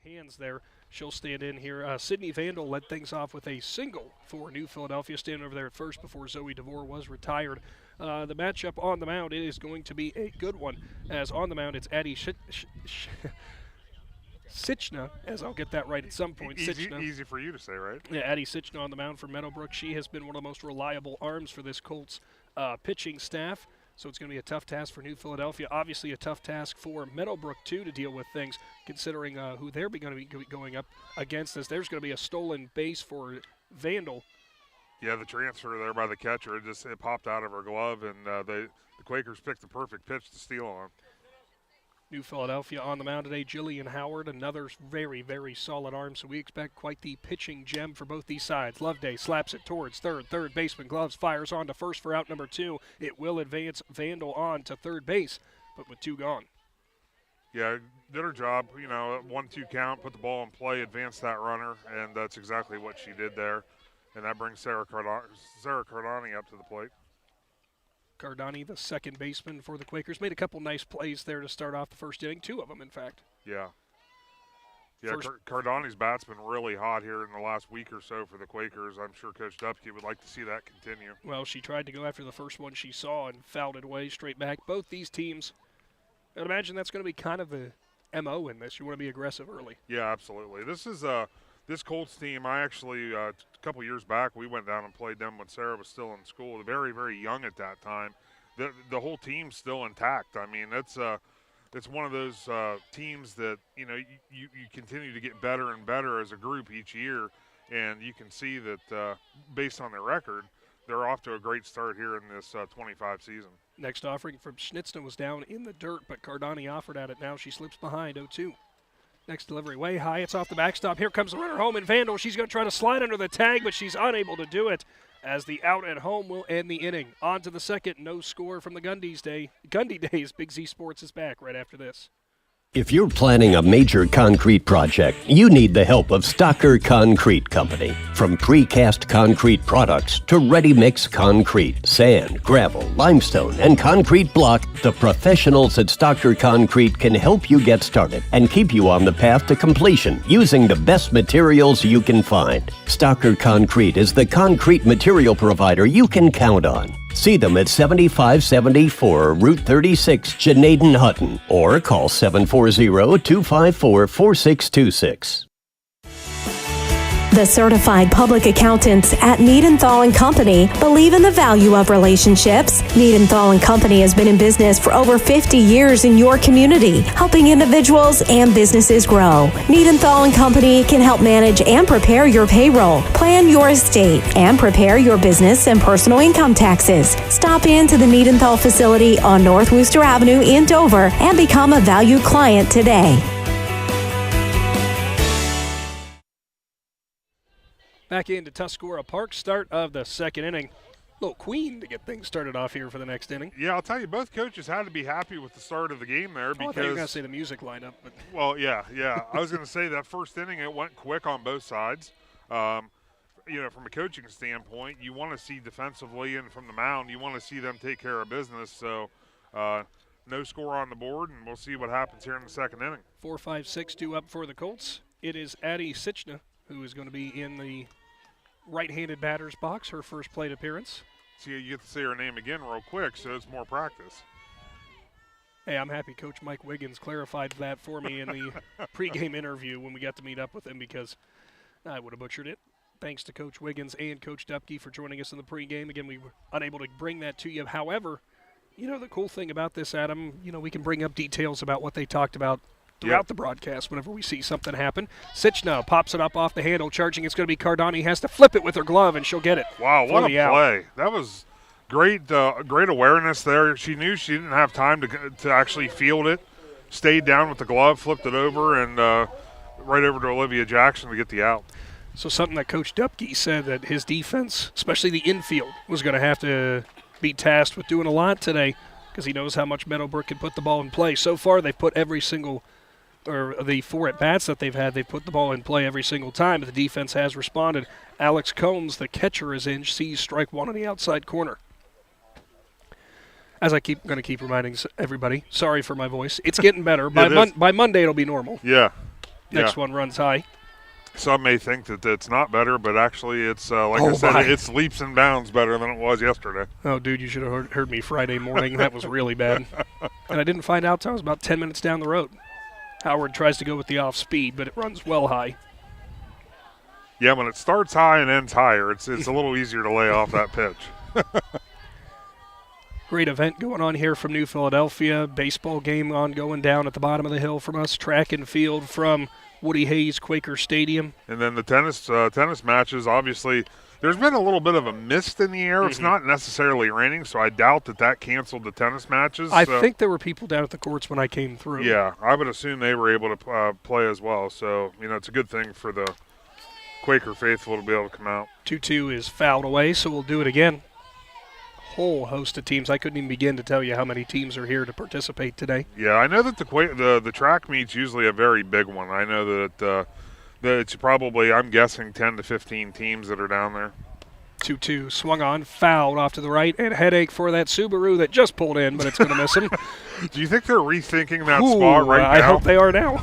hands there. She'll stand in here. Sydney Vandal led things off with a single for New Philadelphia, standing over there at first before Zoe DeVore was retired. The matchup on the mound, it is going to be a good one, as on the mound it's Addie Sichna, as I'll get that right at some point. Easy for you to say, right? Yeah, Addie Sichna on the mound for Meadowbrook. She has been one of the most reliable arms for this Colts pitching staff. So it's going to be a tough task for New Philadelphia. Obviously a tough task for Meadowbrook, too, to deal with things, considering who they're going to be going up against. As there's going to be a stolen base for Vandal. Yeah, the transfer there by the catcher, it popped out of her glove, and the Quakers picked the perfect pitch to steal on. New Philadelphia on the mound today, Jillian Howard, another very, very solid arm, so we expect quite the pitching gem for both these sides. Loveday slaps it towards third baseman Gloves fires on to first for out number 2. It will advance Vandal on to third base, but with 2 gone. Yeah, did her job, 1-2 count, put the ball in play, advance that runner, and that's exactly what she did there. And that brings Sarah Cardani up to the plate. Cardani, the second baseman for the Quakers, made a couple nice plays there to start off the first inning, 2 of them, in fact. Yeah. Yeah, Cardani's bat's been really hot here in the last week or so for the Quakers. I'm sure Coach Dupke would like to see that continue. Well, she tried to go after the first one she saw and fouled it away straight back. Both these teams, I'd imagine that's going to be kind of the MO in this. You want to be aggressive early. Yeah, absolutely. This Colts team, I actually, a couple years back, we went down and played them when Sarah was still in school. Very, very young at that time. The whole team's still intact. I mean, it's one of those teams that, you continue to get better and better as a group each year, and you can see that based on their record, they're off to a great start here in this 25 season. Next offering from Schnitzner was down in the dirt, but Cardani offered at it. Now she slips behind 0-2. Next delivery way high. It's off the backstop. Here comes the runner home, and Vandal. She's going to try to slide under the tag, but she's unable to do it, as the out at home will end the inning. On to the second. No score from the Gundy days. Big Z Sports is back right after this. If you're planning a major concrete project, you need the help of Stocker Concrete Company. From precast concrete products to ready-mix concrete, sand, gravel, limestone, and concrete block, the professionals at Stocker Concrete can help you get started and keep you on the path to completion using the best materials you can find. Stocker Concrete is the concrete material provider you can count on. See them at 7574 Route 36, Janaden-Hutton, or call 740-254-4626. The certified public accountants at Niedenthal & Company believe in the value of relationships. Niedenthal & Company has been in business for over 50 years in your community, helping individuals and businesses grow. Niedenthal & Company can help manage and prepare your payroll, plan your estate, and prepare your business and personal income taxes. Stop into the Niedenthal facility on North Worcester Avenue in Dover and become a valued client today. Back into Tuscarora Park, start of the second inning. Little Queen to get things started off here for the next inning. Yeah, I'll tell you, both coaches had to be happy with the start of the game there. Because, I thought you were going to say the music lineup. But. Well, yeah. I was going to say that first inning, it went quick on both sides. From a coaching standpoint, you want to see defensively and from the mound, you want to see them take care of business. So no score on the board, and we'll see what happens here in the second inning. 4-5-6-2 up for the Colts. It is Addie Sichna who is going to be in the right-handed batter's box, her first plate appearance. See, you get to say her name again real quick, so it's more practice. Hey, I'm happy Coach Mike Wiggins clarified that for me in the pregame interview when we got to meet up with him, because I would have butchered it. Thanks to Coach Wiggins and Coach Dupke for joining us in the pregame. Again, we were unable to bring that to you. However, the cool thing about this, Adam, we can bring up details about what they talked about throughout the broadcast whenever we see something happen. Sichna pops it up off the handle, charging. It's going to be Cardani. Has to flip it with her glove, and she'll get it. Wow, what a play. Out. That was great great awareness there. She knew she didn't have time to actually field it. Stayed down with the glove, flipped it over, and right over to Olivia Jackson to get the out. So something that Coach Dupke said that his defense, especially the infield, was going to have to be tasked with doing a lot today, because he knows how much Meadowbrook can put the ball in play. So far, they've put every single – or the 4 at-bats that they've had, they've put the ball in play every single time, but the defense has responded. Alex Combs, the catcher, is in, sees strike one on the outside corner. As I'm going to keep reminding everybody, sorry for my voice. It's getting better. By Monday, it'll be normal. Yeah. Next one runs high. Some may think that it's not better, but actually it's, I said, it's leaps and bounds better than it was yesterday. Oh, dude, you should have heard me Friday morning. That was really bad. And I didn't find out until I was about 10 minutes down the road. Howard tries to go with the off speed, but it runs well high. Yeah, when it starts high and ends higher, it's a little easier to lay off that pitch. Great event going on here from New Philadelphia. Baseball game going down at the bottom of the hill from us. Track and field from Woody Hayes Quaker Stadium. And then the tennis matches, obviously, there's been a little bit of a mist in the air. It's not necessarily raining, so I doubt that canceled the tennis matches. I think there were people down at the courts when I came through. Yeah, I would assume they were able to play as well. So, it's a good thing for the Quaker faithful to be able to come out. 2-2 is fouled away, so we'll do it again. Whole host of teams. I couldn't even begin to tell you how many teams are here to participate today. Yeah, I know that the track meet's usually a very big one. I know that it's probably, I'm guessing, 10 to 15 teams that are down there. 2-2 swung on, fouled off to the right, and headache for that Subaru that just pulled in, but it's going to miss him. Do you think they're rethinking that spot right now? I hope they are now.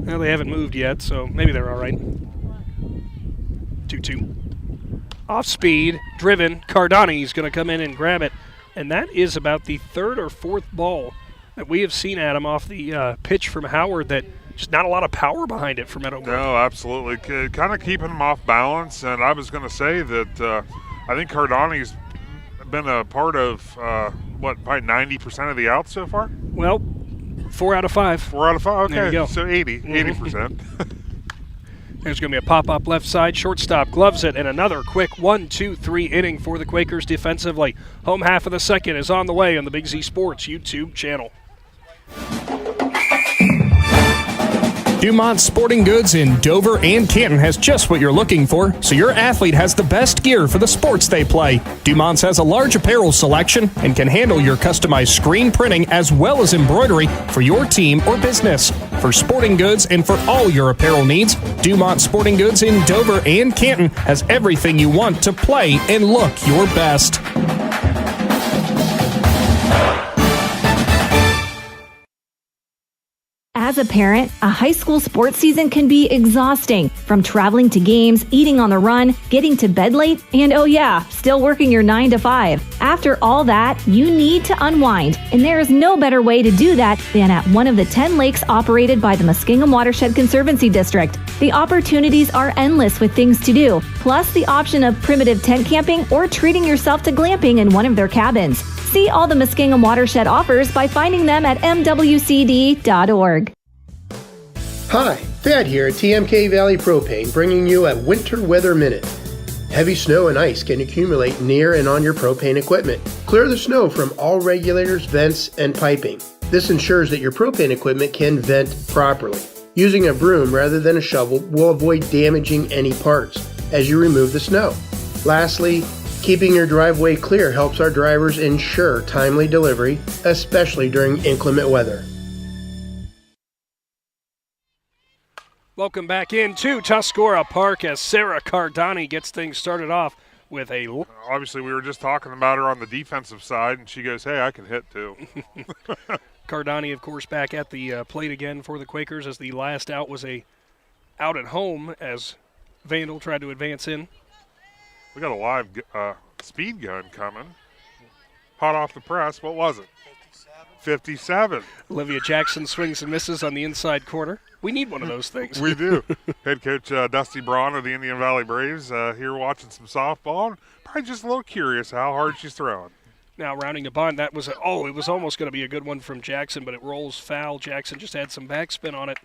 Well, they haven't moved yet, so maybe they're all right. 2-2. Off speed, driven. Cardani's going to come in and grab it. And that is about the third or fourth ball that we have seen, Adam, off the pitch from Howard that just not a lot of power behind it for Meadowbrook. No, absolutely. Kind of keeping him off balance. And I was going to say that I think Cardani's been a part of, probably 90% of the outs so far? Well, 4 out of 5. 4 out of 5, okay. There you go. So 80%. There's going to be a pop-up left side. Shortstop gloves it, and another quick 1-2-3 inning for the Quakers defensively. Home half of the second is on the way on the Big Z Sports YouTube channel. Dumont Sporting Goods in Dover and Canton has just what you're looking for, so your athlete has the best gear for the sports they play. Dumont's has a large apparel selection and can handle your customized screen printing as well as embroidery for your team or business. For sporting goods and for all your apparel needs, Dumont Sporting Goods in Dover and Canton has everything you want to play and look your best. As a parent, a high school sports season can be exhausting. From traveling to games, eating on the run, getting to bed late, and oh yeah, still working your 9 to 5. After all that, you need to unwind, and there is no better way to do that than at one of the 10 lakes operated by the Muskingum Watershed Conservancy District. The opportunities are endless with things to do, plus the option of primitive tent camping or treating yourself to glamping in one of their cabins. See all the Muskingum Watershed offers by finding them at mwcd.org. Hi, Thad here at TMK Valley Propane, bringing you a Winter Weather Minute. Heavy snow and ice can accumulate near and on your propane equipment. Clear the snow from all regulators, vents, and piping. This ensures that your propane equipment can vent properly. Using a broom rather than a shovel will avoid damaging any parts as you remove the snow. Lastly, keeping your driveway clear helps our drivers ensure timely delivery, especially during inclement weather. Welcome back into Tuscarora Park as Sarah Cardani gets things started off with a... Obviously, we were just talking about her on the defensive side, and she goes, hey, I can hit too. Cardani, of course, back at the plate again for the Quakers as the last out was a out at home as Vandal tried to advance in. We got a live speed gun coming. Hot off the press. What was it? 57. Olivia Jackson swings and misses on the inside corner. We need one of those things. We do. Head coach Dusty Braun of the Indian Valley Braves here watching some softball. And probably just a little curious how hard she's throwing. Now rounding the bond, that was it was almost going to be a good one from Jackson, but it rolls foul. Jackson just had some backspin on it.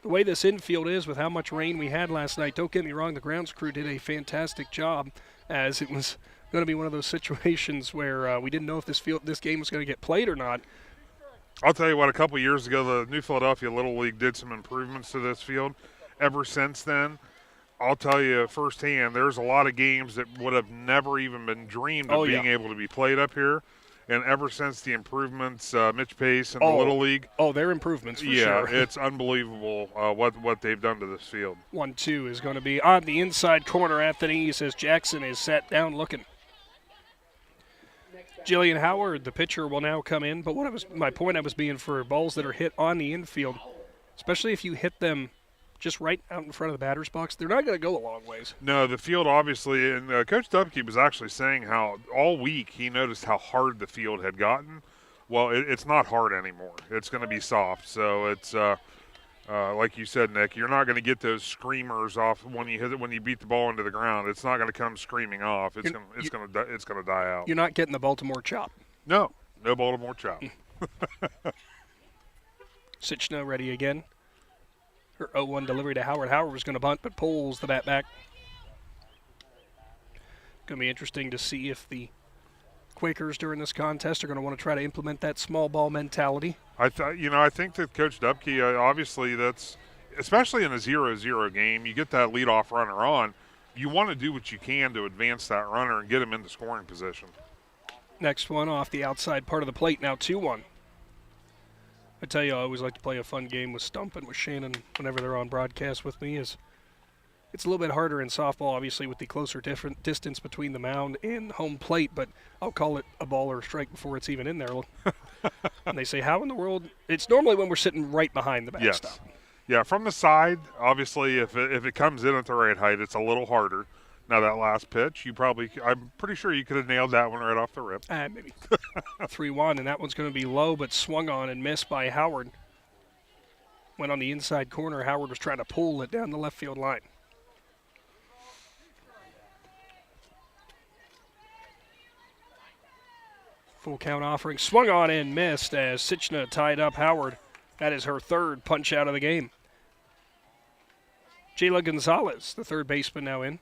The way this infield is with how much rain we had last night, don't get me wrong, the grounds crew did a fantastic job, as it was going to be one of those situations where we didn't know if this game was going to get played or not. I'll tell you what, a couple years ago, the New Philadelphia Little League did some improvements to this field. Ever since then, I'll tell you firsthand, there's a lot of games that would have never even been dreamed of being able to be played up here. And ever since the improvements, Mitch Pace and the Little League. Oh, they're improvements for sure. Yeah, it's unbelievable what they've done to this field. 1-2 is going to be on the inside corner. Anthony says Jackson is sat down looking. Jillian Howard, the pitcher, will now come in. But my point I was being for balls that are hit on the infield, especially if you hit them just right out in front of the batter's box, they're not going to go a long ways. No, the field obviously, and Coach Dubke was actually saying how all week he noticed how hard the field had gotten. Well, it's not hard anymore. It's going to be soft. So it's like you said, Nick, you're not going to get those screamers off when you beat the ball into the ground. It's not going to come screaming off. It's going to die out. You're not getting the Baltimore chop. No Baltimore chop. Sitchna ready again. Her 0-1 delivery to Howard. Howard was going to bunt, but pulls the bat back. Going to be interesting to see if the Quakers during this contest are going to want to try to implement that small ball mentality. I think that Coach Dubke, obviously that's, especially in a 0-0 game, you get that leadoff runner on, you want to do what you can to advance that runner and get him into scoring position. Next one off the outside part of the plate, now 2-1. I tell you, I always like to play a fun game with Stump and with Shannon whenever they're on broadcast with me. It's a little bit harder in softball, obviously, with the closer distance between the mound and home plate, but I'll call it a ball or a strike before it's even in there. And they say, how in the world? It's normally when we're sitting right behind the backstop. Yes. Yeah, from the side, obviously, if it comes in at the right height, it's a little harder. Now, that last pitch, I'm pretty sure you could have nailed that one right off the rip. Maybe. 3-1, and that one's going to be low, but swung on and missed by Howard. Went on the inside corner. Howard was trying to pull it down the left field line. Full count offering. Swung on and missed as Sitchna tied up Howard. That is her third punch out of the game. Jayla Gonzalez, the third baseman, now in.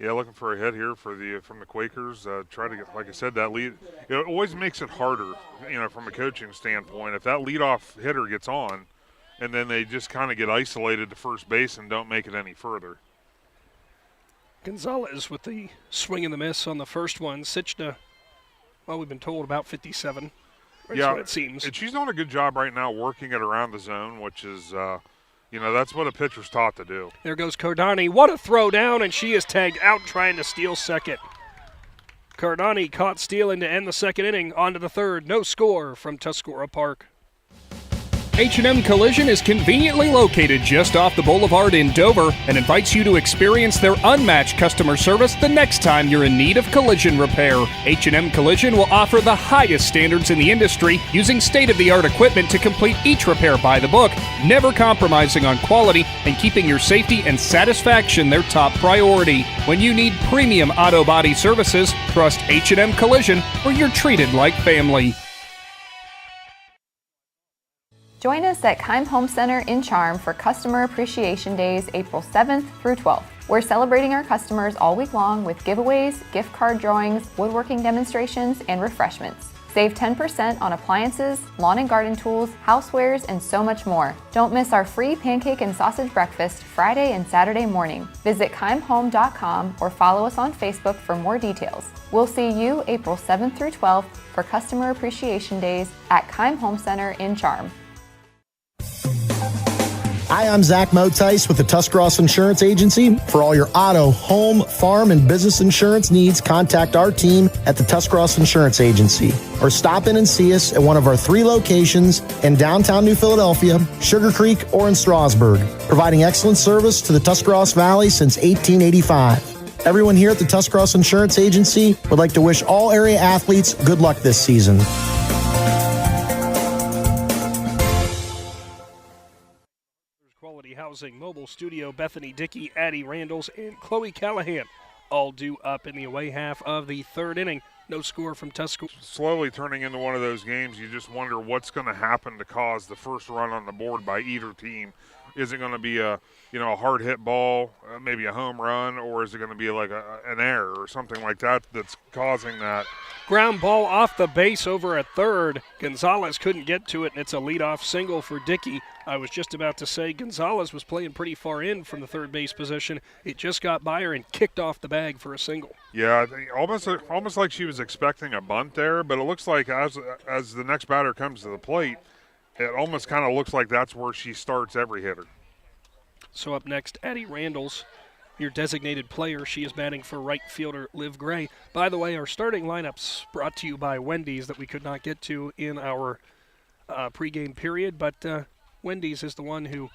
Yeah, looking for a hit here from the Quakers. Try to get, like I said, that lead. It always makes it harder, from a coaching standpoint. If that leadoff hitter gets on, and then they just kind of get isolated to first base and don't make it any further. Gonzalez with the swing and the miss on the first one. Sitchna, well, we've been told about 57. That's what it seems. And she's doing a good job right now working it around the zone, which is that's what a pitcher's taught to do. There goes Cardani. What a throw down, and she is tagged out trying to steal second. Cardani caught stealing to end the second inning. On to the third. No score from Tuscarora Park. H&M Collision is conveniently located just off the boulevard in Dover and invites you to experience their unmatched customer service the next time you're in need of collision repair. H&M Collision will offer the highest standards in the industry, using state-of-the-art equipment to complete each repair by the book, never compromising on quality and keeping your safety and satisfaction their top priority. When you need premium auto body services, trust H&M Collision, where you're treated like family. Join us at Keim Home Center in Charm for Customer Appreciation Days, April 7th through 12th. We're celebrating our customers all week long with giveaways, gift card drawings, woodworking demonstrations, and refreshments. Save 10% on appliances, lawn and garden tools, housewares, and so much more. Don't miss our free pancake and sausage breakfast Friday and Saturday morning. Visit keimhome.com or follow us on Facebook for more details. We'll see you April 7th through 12th for Customer Appreciation Days at Keim Home Center in Charm. Hi, I'm Zach Motice with the Tuscarawas Insurance Agency. For all your auto, home, farm, and business insurance needs, contact our team at the Tuscarawas Insurance Agency or stop in and see us at one of our 3 locations in downtown New Philadelphia, Sugar Creek, or in Strasburg, providing excellent service to the Tuscarawas Valley since 1885. Everyone here at the Tuscarawas Insurance Agency would like to wish all area athletes good luck this season. Housing, Mobile Studio, Bethany Dickey, Addie Randalls, and Chloe Callahan all due up in the away half of the third inning. No score from Tuscarawas. Slowly turning into one of those games you just wonder what's going to happen to cause the first run on the board by either team. Is it going to be a hard hit ball, maybe a home run, or is it going to be like an error or something like that that's causing that? Ground ball off the base over at third. Gonzalez couldn't get to it, and it's a leadoff single for Dickey. I was just about to say Gonzalez was playing pretty far in from the third base position. It just got by her and kicked off the bag for a single. Yeah, almost like she was expecting a bunt there, but it looks like as the next batter comes to the plate, it almost kind of looks like that's where she starts every hitter. So up next, Addie Randalls. your designated player. She is batting for right fielder Liv Gray. By the way, our starting lineups brought to you by Wendy's that we could not get to in our pregame period, but Wendy's is the one who,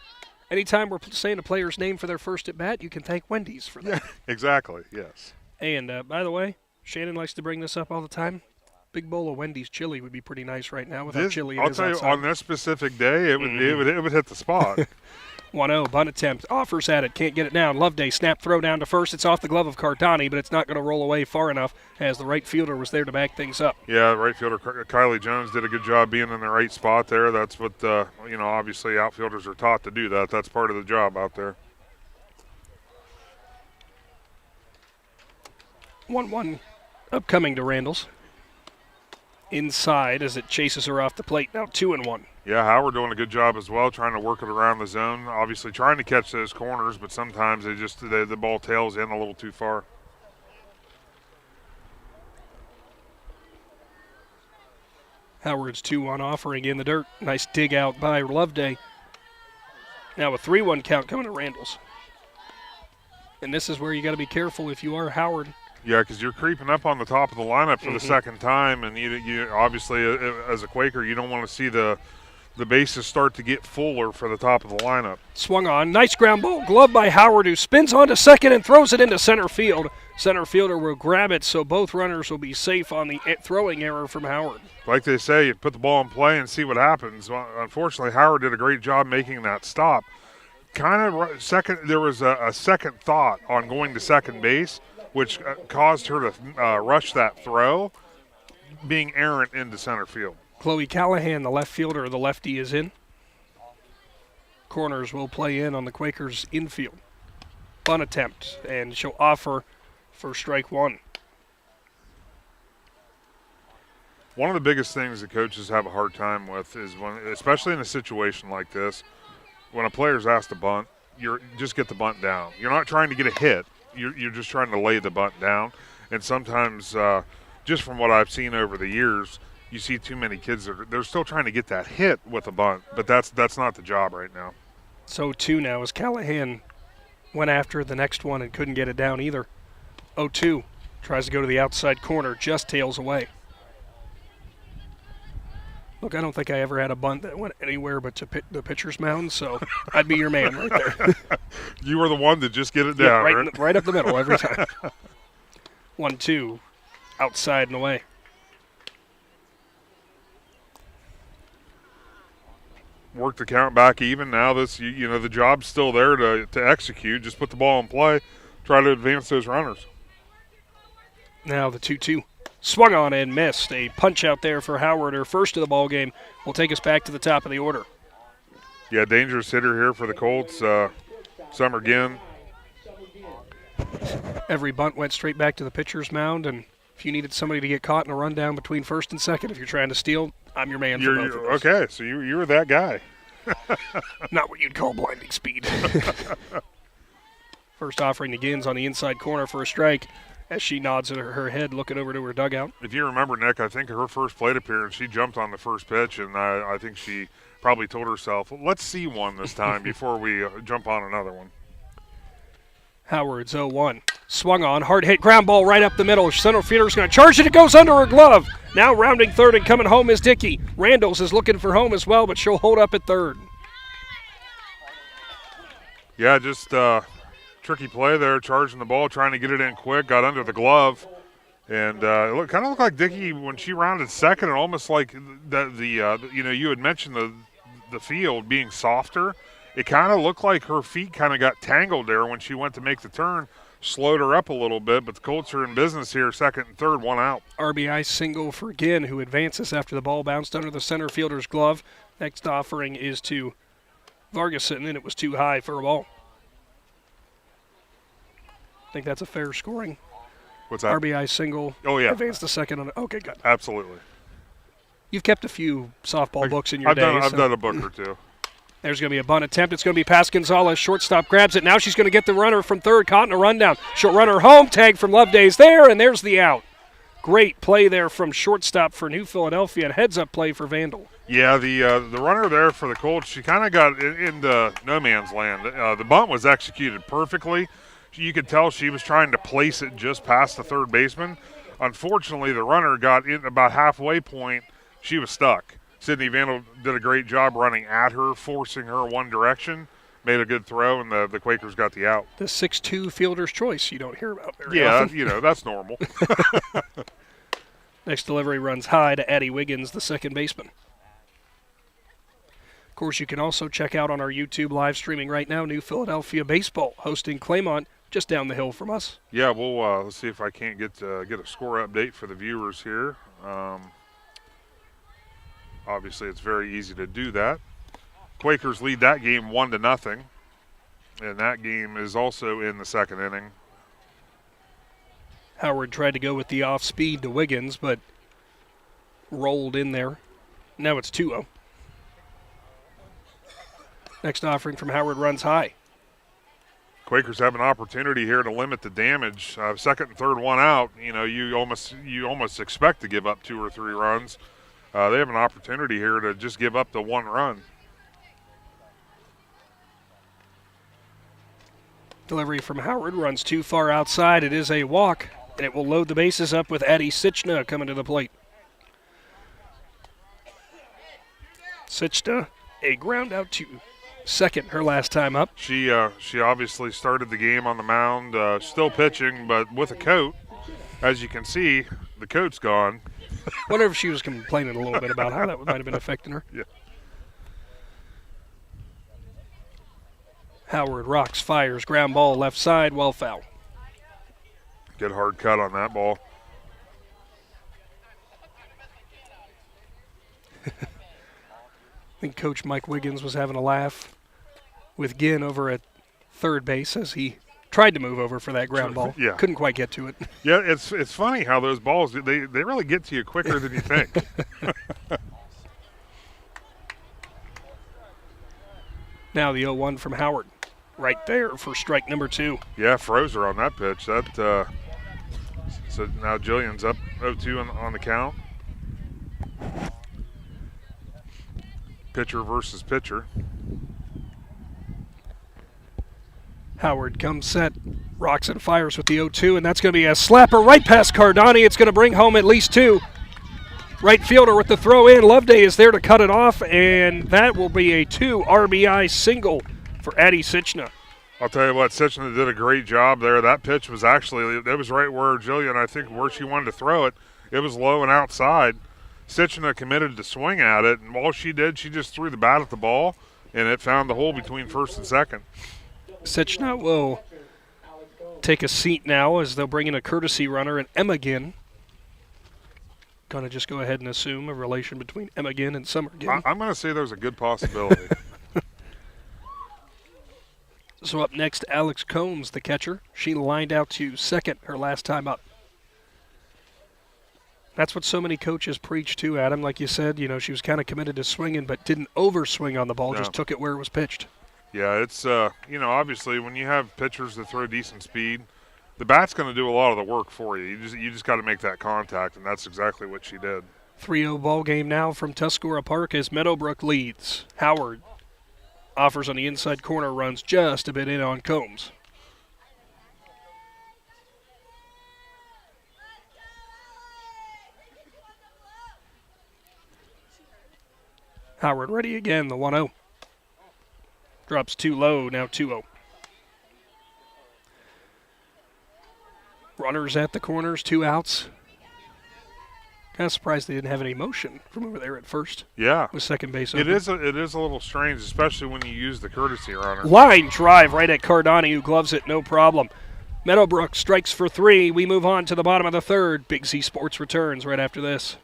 anytime we're saying a player's name for their first at bat, you can thank Wendy's for that. Yeah, exactly, yes. And by the way, Shannon likes to bring this up all the time. Big bowl of Wendy's chili would be pretty nice right now with how chilly it is outside. I'll tell you, on this specific day, it would hit the spot. 1-0, bunt attempt, offers at it, can't get it down. Loveday, snap throw down to first. It's off the glove of Cardani, but it's not going to roll away far enough as the right fielder was there to back things up. Yeah, right fielder Kylie Jones did a good job being in the right spot there. That's what, obviously outfielders are taught to do that. That's part of the job out there. 1-1 upcoming to Randall's. Inside as it chases her off the plate. Now 2-1. Yeah, Howard doing a good job as well, trying to work it around the zone. Obviously trying to catch those corners, but sometimes the ball tails in a little too far. Howard's 2-1 offering in the dirt. Nice dig out by Loveday. Now a 3-1 count coming to Randall's. And this is where you got to be careful if you are Howard. Yeah, because you're creeping up on the top of the lineup for the second time, and you obviously, as a Quaker, you don't want to see the bases start to get fuller for the top of the lineup. Swung on. Nice ground ball. Glove by Howard, who spins onto second and throws it into center field. Center fielder will grab it, so both runners will be safe on the throwing error from Howard. Like they say, you put the ball in play and see what happens. Well, unfortunately, Howard did a great job making that stop. There was a second thought on going to second base, which caused her to rush that throw, being errant into center field. Chloe Callahan, the left fielder, the lefty, is in. Corners will play in on the Quakers' infield. Bunt attempt, and she'll offer for strike one. One of the biggest things that coaches have a hard time with is when, especially in a situation like this, when a player's asked to bunt, you just get the bunt down. You're not trying to get a hit. You're just trying to lay the bunt down. And sometimes, just from what I've seen over the years, you see too many kids that they're still trying to get that hit with a bunt, but that's not the job right now. So 2 now as Callahan went after the next one and couldn't get it down either. 0-2, tries to go to the outside corner, just tails away. Look, I don't think I ever had a bunt that went anywhere but to the pitcher's mound, so I'd be your man right there. You were the one to just get it down, yeah, right up the middle every time. 1-2, outside and away. Work the count back even. Now the job's still there to execute. Just put the ball in play. Try to advance those runners. Now the 2-2. Swung on and missed. A punch out there for Howard, her first of the ball game, will take us back to the top of the order. Yeah, dangerous hitter here for the Colts. Summer Ginn. Every bunt went straight back to the pitcher's mound, and if you needed somebody to get caught in a rundown between first and second, if you're trying to steal, I'm your man for both of those. Okay, so you were that guy. Not what you'd call blinding speed. First offering to Gins on the inside corner for a strike as she nods at her head looking over to her dugout. If you remember, Nick, I think her first plate appearance, she jumped on the first pitch, and I think she probably told herself, let's see one this time before we jump on another one. Howard's 0-1. Swung on, hard hit, ground ball right up the middle. Center fielder's going to charge it. It goes under her glove. Now rounding third and coming home is Dickey. Randalls is looking for home as well, but she'll hold up at third. Yeah, just tricky play there, charging the ball, trying to get it in quick, got under the glove. And it kind of looked like Dickey when she rounded second, and almost like you had mentioned the field being softer. It kind of looked like her feet kind of got tangled there when she went to make the turn, slowed her up a little bit, but the Colts are in business here, second and third, one out. RBI single for Ginn, who advances after the ball bounced under the center fielder's glove. Next offering is to Vargason, and it was too high for a ball. I think that's a fair scoring. What's that? RBI single. Oh, yeah. Advance the second on it. Okay, good. Absolutely. You've kept a few softball books in your day. I've done a book or two. There's going to be a bunt attempt. It's going to be past Gonzalez. Shortstop grabs it. Now she's going to get the runner from third, caught in a rundown. She'll run her home. Tag from Loveday's there, and there's the out. Great play there from shortstop for New Philadelphia, and heads-up play for Vandal. Yeah, the runner there for the Colts, she kind of got into no man's land. The bunt was executed perfectly. you could tell she was trying to place it just past the third baseman. Unfortunately, the runner got in about halfway point. She was stuck. Sydney Vandal did a great job running at her, forcing her one direction. Made a good throw, and the Quakers got the out. The 6'2" fielder's choice you don't hear about very often. Yeah, that's normal. Next delivery runs high to Addie Wiggins, the second baseman. Of course, you can also check out on our YouTube live streaming right now, New Philadelphia Baseball hosting Claymont just down the hill from us. Yeah, we'll let's see if I can't get a score update for the viewers here. Obviously, it's very easy to do that. Quakers lead that game 1-0, and that game is also in the second inning. Howard tried to go with the off speed to Wiggins, but rolled in there. Now it's 2-0. Next offering from Howard runs high. Quakers have an opportunity here to limit the damage. Second and third one out. You almost expect to give up 2 or 3 runs. They have an opportunity here to just give up the 1 run. Delivery from Howard runs too far outside. It is a walk, and it will load the bases up with Addie Sichna coming to the plate. Sichna, a ground out to second her last time up. She obviously started the game on the mound, still pitching, but with a coat. As you can see, the coat's gone. Wonder if she was complaining a little bit about how that might have been affecting her. Yeah. Howard rocks, fires, ground ball left side, well foul. Good hard cut on that ball. I think Coach Mike Wiggins was having a laugh with Ginn over at third base as he tried to move over for that ground ball. Yeah. Couldn't quite get to it. Yeah, it's funny how those balls, they really get to you quicker than you think. Now the 0-1 from Howard. Right there for strike number 2. Yeah, froze her on that pitch. So now Jillian's up 0-2 on the count. Pitcher versus pitcher. Howard comes set, rocks and fires with the 0-2, and that's going to be a slapper right past Cardani. It's going to bring home at least 2. Right fielder with the throw in. Loveday is there to cut it off, and that will be a 2 RBI single for Addie Sichna. I'll tell you what, Sichna did a great job there. That pitch was actually, it was right where Jillian, I think, where she wanted to throw it. It was low and outside. Sichna committed to swing at it, and all she did, she just threw the bat at the ball, and it found the hole between first and second. Sichna will take a seat now as they'll bring in a courtesy runner and Emma Ginn. Going to just go ahead and assume a relation between Emma Ginn and Summer Ginn. I'm going to say there's a good possibility. So up next, Alex Combs, the catcher. She lined out to second her last time up. That's what so many coaches preach too, Adam. Like you said, she was kind of committed to swinging but didn't overswing on the ball, just took it where it was pitched. Yeah, it's, obviously when you have pitchers that throw decent speed, the bat's going to do a lot of the work for you. You just got to make that contact, and that's exactly what she did. 3-0 ball game now from Tuscarora Park as Meadowbrook leads. Howard offers on the inside corner, runs just a bit in on Combs. Howard ready again, the 1-0. Drops too low, now 2-0. Runners at the corners, 2 outs. Kind of surprised they didn't have any motion from over there at first. Yeah. With second base open. It is a little strange, especially when you use the courtesy runner. Line drive right at Cardani, who gloves it, no problem. Meadowbrook strikes for 3. We move on to the bottom of the third. Big Z Sports returns right after this.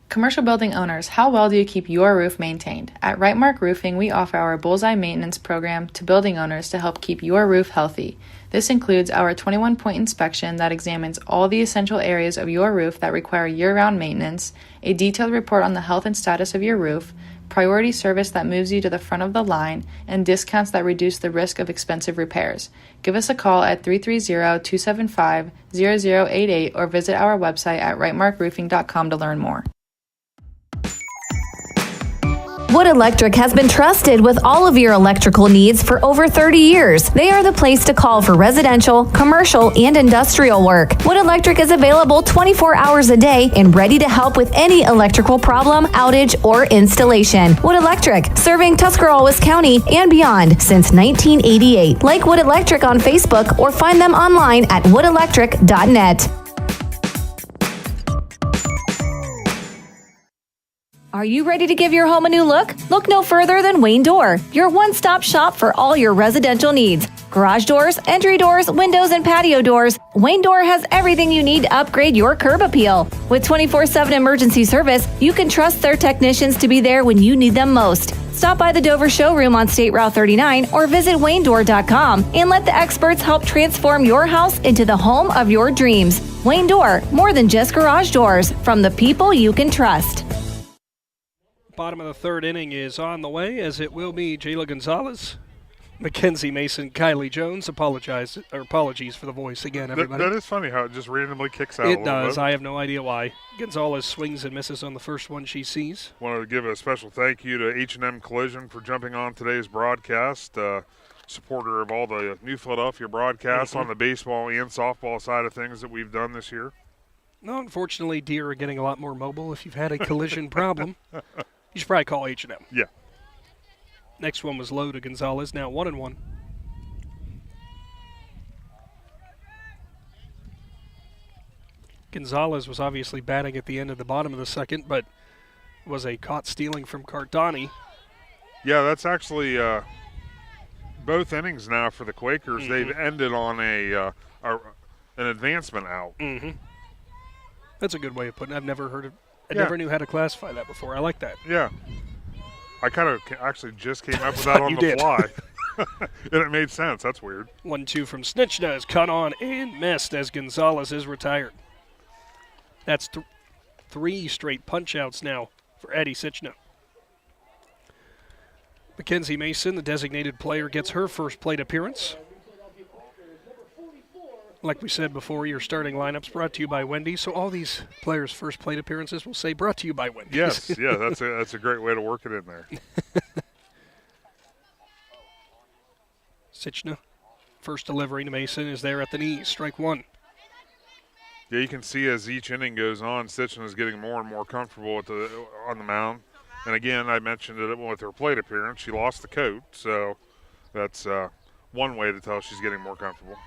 Commercial building owners, how well do you keep your roof maintained? At Rightmark Roofing, we offer our Bullseye Maintenance Program to building owners to help keep your roof healthy. This includes our 21-point inspection that examines all the essential areas of your roof that require year-round maintenance, a detailed report on the health and status of your roof, priority service that moves you to the front of the line, and discounts that reduce the risk of expensive repairs. Give us a call at 330-275-0088 or visit our website at rightmarkroofing.com to learn more. Wood Electric has been trusted with all of your electrical needs for over 30 years. They are the place to call for residential, commercial, and industrial work. Wood Electric is available 24 hours a day and ready to help with any electrical problem, outage, or installation. Wood Electric, serving Tuscarawas County and beyond since 1988. Like Wood Electric on Facebook or find them online at woodelectric.net. Are you ready to give your home a new look? Look no further than Wayne Door, your one-stop shop for all your residential needs. Garage doors, entry doors, windows, and patio doors, Wayne Door has everything you need to upgrade your curb appeal. With 24/7 emergency service, you can trust their technicians to be there when you need them most. Stop by the Dover showroom on State Route 39 or visit WayneDoor.com and let the experts help transform your house into the home of your dreams. Wayne Door, more than just garage doors, from the people you can trust. Bottom of the third inning is on the way, as it will be Jayla Gonzalez, Mackenzie Mason, Kylie Jones. Apologies for the voice again, everybody. That is funny how it just randomly kicks out. It does. I have no idea why. Gonzalez swings and misses on the first one she sees. Wanted to give a special thank you to H&M Collision for jumping on today's broadcast. Supporter of all the New Philadelphia broadcasts on the baseball and softball side of things that we've done this year. No, unfortunately, deer are getting a lot more mobile. If you've had a collision problem, you should probably call H&M. Yeah. Next one was low to Gonzalez, now 1-1. Gonzalez was obviously batting at the end of the bottom of the second, but was a caught stealing from Cardani. Yeah, that's actually both innings now for the Quakers. They've ended on an advancement out. That's a good way of putting it. I've never heard of. I never knew how to classify that before. I like that. Yeah. I kind of actually just came up with that on the fly. And it made sense. That's weird. 1-2 from Snitchna is cut on and missed as Gonzalez is retired. That's three straight punch-outs now for Eddie Sitchna. Mackenzie Mason, the designated player, gets her first plate appearance. Like we said before, your starting lineups brought to you by Wendy's. So all these players' first plate appearances will say brought to you by Wendy's. Yes, yeah, that's a great way to work it in there. Sitchna, first delivery to Mason is there at the knees. Strike one. Yeah, you can see as each inning goes on, Sitchna is getting more and more comfortable on the mound. And again, I mentioned it with her plate appearance. She lost the coat, so that's one way to tell she's getting more comfortable.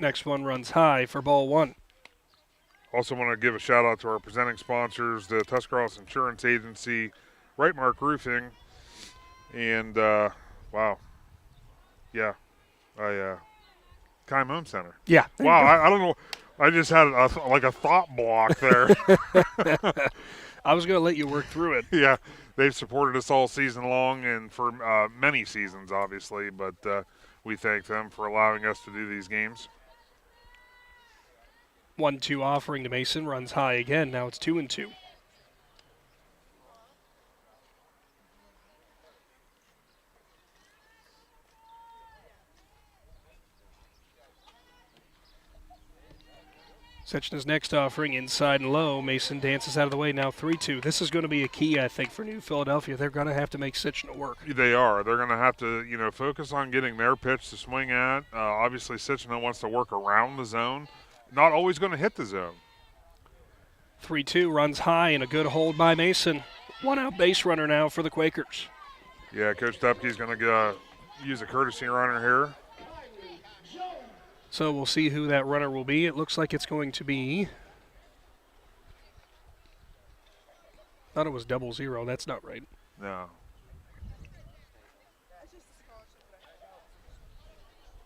Next one runs high for ball one. Also want to give a shout out to our presenting sponsors, the Tuscarawas Insurance Agency, Right Mark Roofing, and Keim Home Center. Yeah. Wow, I don't know. I just had a thought block there. I was going to let you work through it. Yeah, they've supported us all season long and for many seasons, obviously, but we thank them for allowing us to do these games. 1-2 offering to Mason, runs high again. Now it's 2-2. Sitchna's next offering inside and low. Mason dances out of the way. Now 3-2. This is going to be a key, I think, for New Philadelphia. They're going to have to make Sitchna work. They are. They're going to have to, focus on getting their pitch to swing at. Obviously, Sitchna wants to work around the zone. Not always going to hit the zone. 3-2 runs high and a good hold by Mason. One out base runner now for the Quakers. Yeah, Coach Dupke's going to use a courtesy runner here. So we'll see who that runner will be. It looks like it's going to be. Thought it was 00. That's not right. No.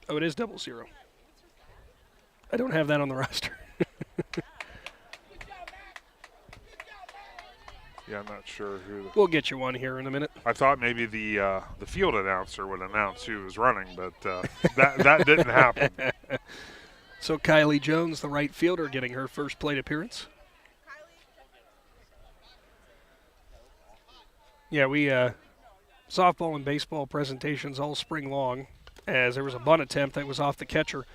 Oh, it is 00. I don't have that on the roster. Yeah, I'm not sure who. We'll get you one here in a minute. I thought maybe the field announcer would announce who was running, but that didn't happen. So Kylie Jones, the right fielder, getting her first plate appearance. Yeah, we softball and baseball presentations all spring long, as there was a bunt attempt that was off the catcher.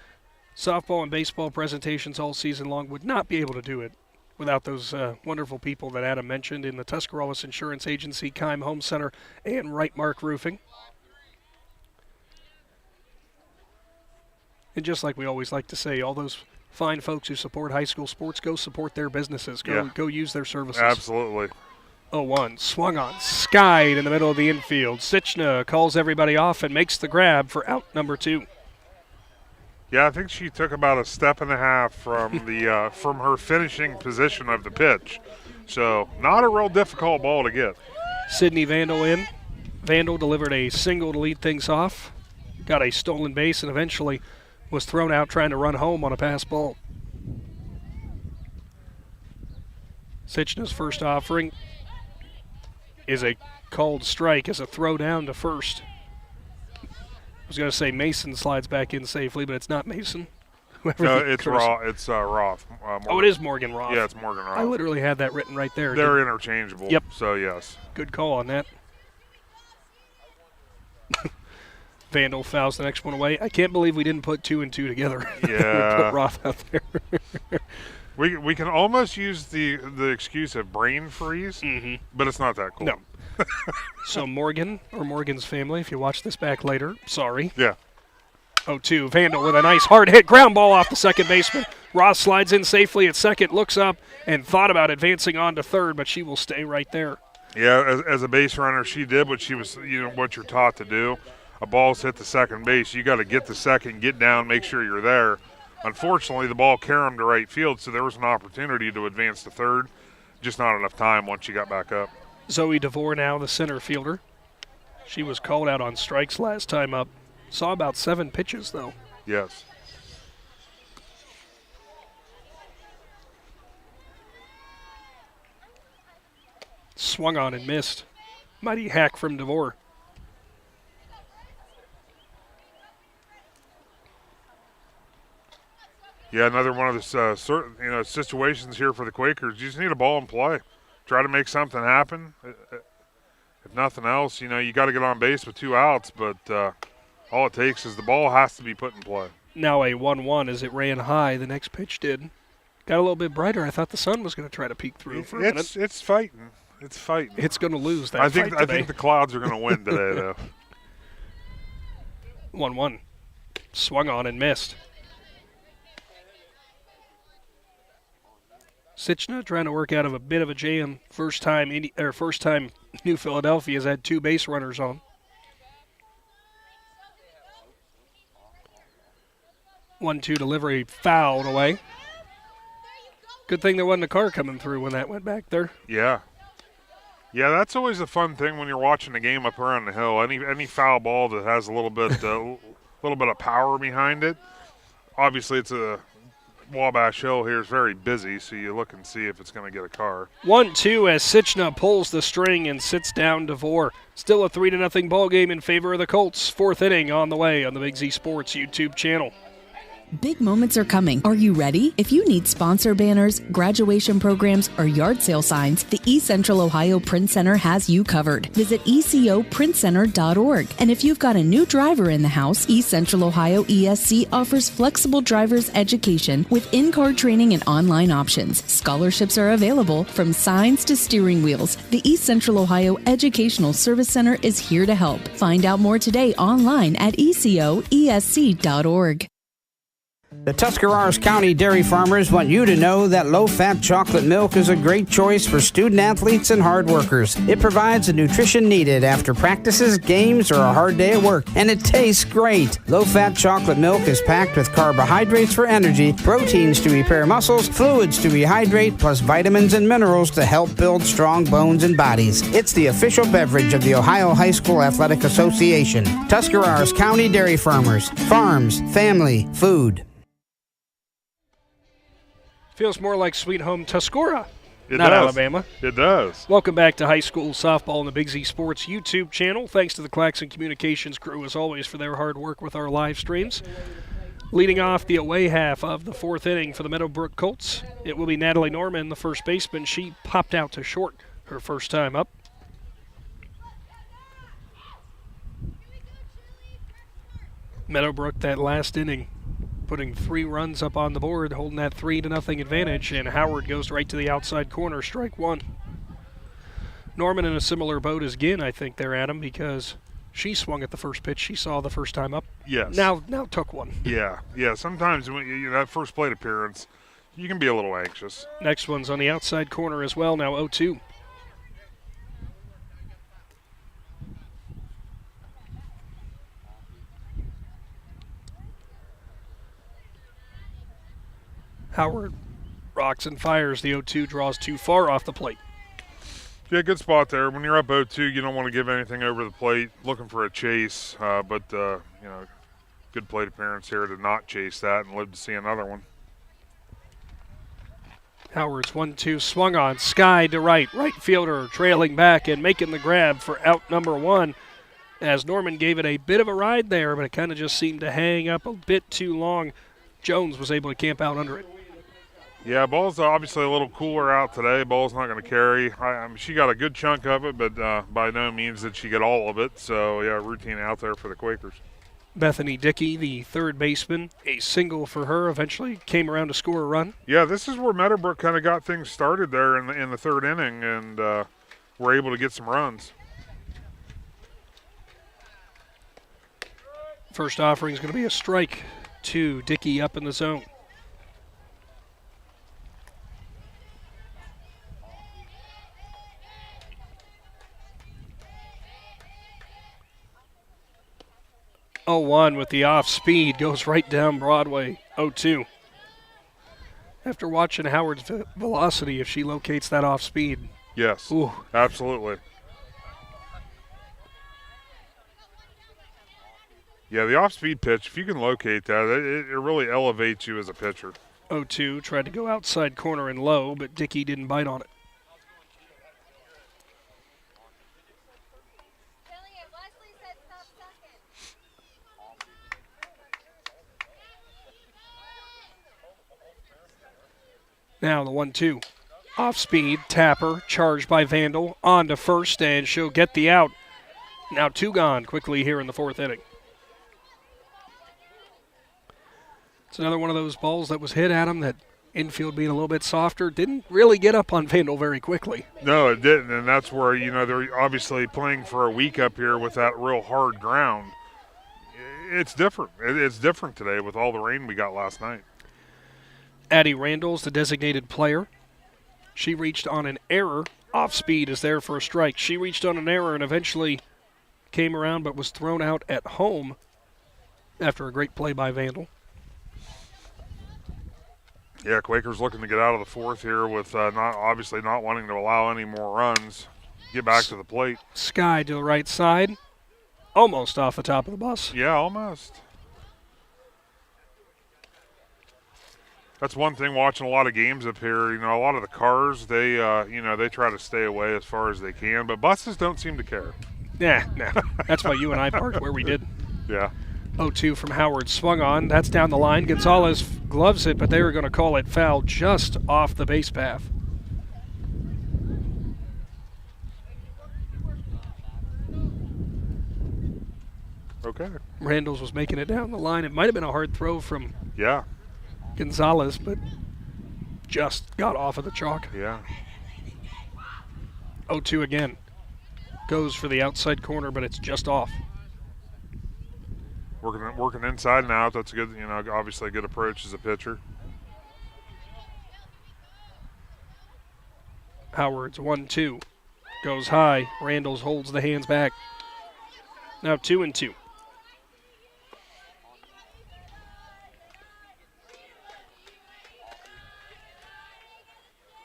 Softball and baseball presentations all season long would not be able to do it without those wonderful people that Adam mentioned in the Tuscarawas Insurance Agency, Keim Home Center, and Right Mark Roofing. And just like we always like to say, all those fine folks who support high school sports, go support their businesses. Go use their services. Absolutely. 0-1, swung on, skied in the middle of the infield. Sichna calls everybody off and makes the grab for out number 2. Yeah, I think she took about a step and a half from the from her finishing position of the pitch. So not a real difficult ball to get. Sydney Vandal in. Vandal delivered a single to lead things off. Got a stolen base and eventually was thrown out trying to run home on a pass ball. Sichna's first offering is a called strike as a throw down to first. I was going to say Mason slides back in safely, but it's not Mason. No, it's Roth. Oh, it is Morgan Roth. Yeah, it's Morgan Roth. I literally had that written right there. They're interchangeable. Yep. So, yes. Good call on that. Vandal fouls the next one away. I can't believe we didn't put 2 and 2 together. Yeah. We put Roth out there. We can almost use the excuse of brain freeze, but it's not that cool. No. So Morgan, or Morgan's family, if you watch this back later, sorry. Yeah. 0-2. Vandal with a nice hard hit ground ball off the second baseman. Ross slides in safely at second, looks up, and thought about advancing on to third, but she will stay right there. Yeah, as a base runner, she did what she was, what you're taught to do. A ball's hit the second base. You got to get the second, get down, make sure you're there. Unfortunately, the ball carried to right field, so there was an opportunity to advance to third. Just not enough time once you got back up. Zoe DeVore now the center fielder. She was called out on strikes last time up. Saw about 7 pitches, though. Yes. Swung on and missed. Mighty hack from DeVore. Yeah, another one of the situations here for the Quakers. You just need a ball in play. Try to make something happen. If nothing else, you got to get on base with 2 outs, but all it takes is the ball has to be put in play. Now a 1-1 as it ran high. The next pitch did. Got a little bit brighter. I thought the sun was going to try to peek through for a minute. It's fighting. It's fighting. It's going to lose that I fight today. think the Clouds are going to win today, though. 1-1. Swung on and missed. Sichna trying to work out of a bit of a jam. First time New Philadelphia has had 2 base runners on. 1-2 delivery fouled away. Good thing there wasn't a car coming through when that went back there. Yeah. Yeah, that's always a fun thing when you're watching a game up around the hill. Any foul ball that has a little bit of power behind it. Obviously, it's a Wabash Hill here is very busy, so you look and see if it's going to get a car. 1-2 as Sichna pulls the string and sits down DeVore. Still a 3-0 ball game in favor of the Colts. 4th inning on the way on the Big Z Sports YouTube channel. Big moments are coming. Are you ready? If you need sponsor banners, graduation programs, or yard sale signs, the East Central Ohio Print Center has you covered. Visit ecoprintcenter.org. And if you've got a new driver in the house, East Central Ohio ESC offers flexible driver's education with in-car training and online options. Scholarships are available from signs to steering wheels. The East Central Ohio Educational Service Center is here to help. Find out more today online at ecoesc.org. The Tuscarawas County dairy farmers want you to know that low-fat chocolate milk is a great choice for student athletes and hard workers. It provides the nutrition needed after practices, games, or a hard day at work, and it tastes great. Low-fat chocolate milk is packed with carbohydrates for energy, proteins to repair muscles, fluids to rehydrate, plus vitamins and minerals to help build strong bones and bodies. It's the official beverage of the Ohio High School Athletic Association. Tuscarawas County Dairy Farmers. Farms, family, food. Feels more like Sweet Home Tuscarawas, not Alabama. It does. Welcome back to high school softball on the Big Z Sports YouTube channel. Thanks to the Claxon Communications crew, as always, for their hard work with our live streams. Leading off the away half of the 4th inning for the Meadowbrook Colts, it will be Natalie Norman, the first baseman. She popped out to short her first time up. Meadowbrook, that last inning, putting 3 runs up on the board, holding that 3-0 advantage, and Howard goes right to the outside corner, strike 1. Norman in a similar boat as Ginn, I think, there, Adam, because she swung at the first pitch she saw the first time up. Yes. Now took one. Yeah. Sometimes when that first plate appearance, you can be a little anxious. Next one's on the outside corner as well, now 0-2. Howard rocks and fires. The 0-2 draws too far off the plate. Yeah, good spot there. When you're up 0-2, you don't want to give anything over the plate, looking for a chase. But good plate appearance here to not chase that and live to see another one. Howard's 1-2 swung on, sky to right. Right fielder trailing back and making the grab for out number 1. As Norman gave it a bit of a ride there, but it kind of just seemed to hang up a bit too long. Jones was able to camp out under it. Yeah, ball's obviously a little cooler out today. Ball's not going to carry. She got a good chunk of it, but by no means did she get all of it. So, yeah, routine out there for the Quakers. Bethany Dickey, the third baseman, a single for her, eventually came around to score a run. Yeah, this is where Meadowbrook kind of got things started there in the third inning, and were able to get some runs. First offering is going to be a strike to Dickey up in the zone. Oh-1 with the off speed, goes right down Broadway. 0-2. After watching Howard's velocity, if she locates that off speed. Yes, ooh. Absolutely. Yeah, the off-speed pitch, if you can locate that, it really elevates you as a pitcher. 0-2, tried to go outside corner and low, but Dickey didn't bite on it. Now the 1-2. Off speed, Tapper, charged by Vandal, on to first, and she'll get the out. Now 2 gone quickly here in the 4th inning. It's another one of those balls that was hit at him that infield being a little bit softer, didn't really get up on Vandal very quickly. No, it didn't, and that's where, they're obviously playing for a week up here with that real hard ground. It's different. It's different today with all the rain we got last night. Addie Randall's the designated player. She reached on an error. Off speed is there for a strike. She reached on an error and eventually came around but was thrown out at home after a great play by Vandal. Yeah, Quakers looking to get out of the 4th here with not wanting to allow any more runs. Get back to the plate. Sky to the right side. Almost off the top of the bus. Yeah, almost. That's one thing watching a lot of games up here. A lot of the cars, they try to stay away as far as they can, but buses don't seem to care. Yeah, no. That's why you and I parked where we did. Yeah. 0-2 from Howard, swung on. That's down the line. Gonzalez gloves it, but they were going to call it foul just off the base path. Okay. Randalls was making it down the line. It might have been a hard throw from Gonzalez, but just got off of the chalk. Yeah. 0-2 again. Goes for the outside corner, but it's just off. Working inside and out. That's a good, obviously a good approach as a pitcher. Howard's 1-2. Goes high. Randalls holds the hands back. Now 2-2.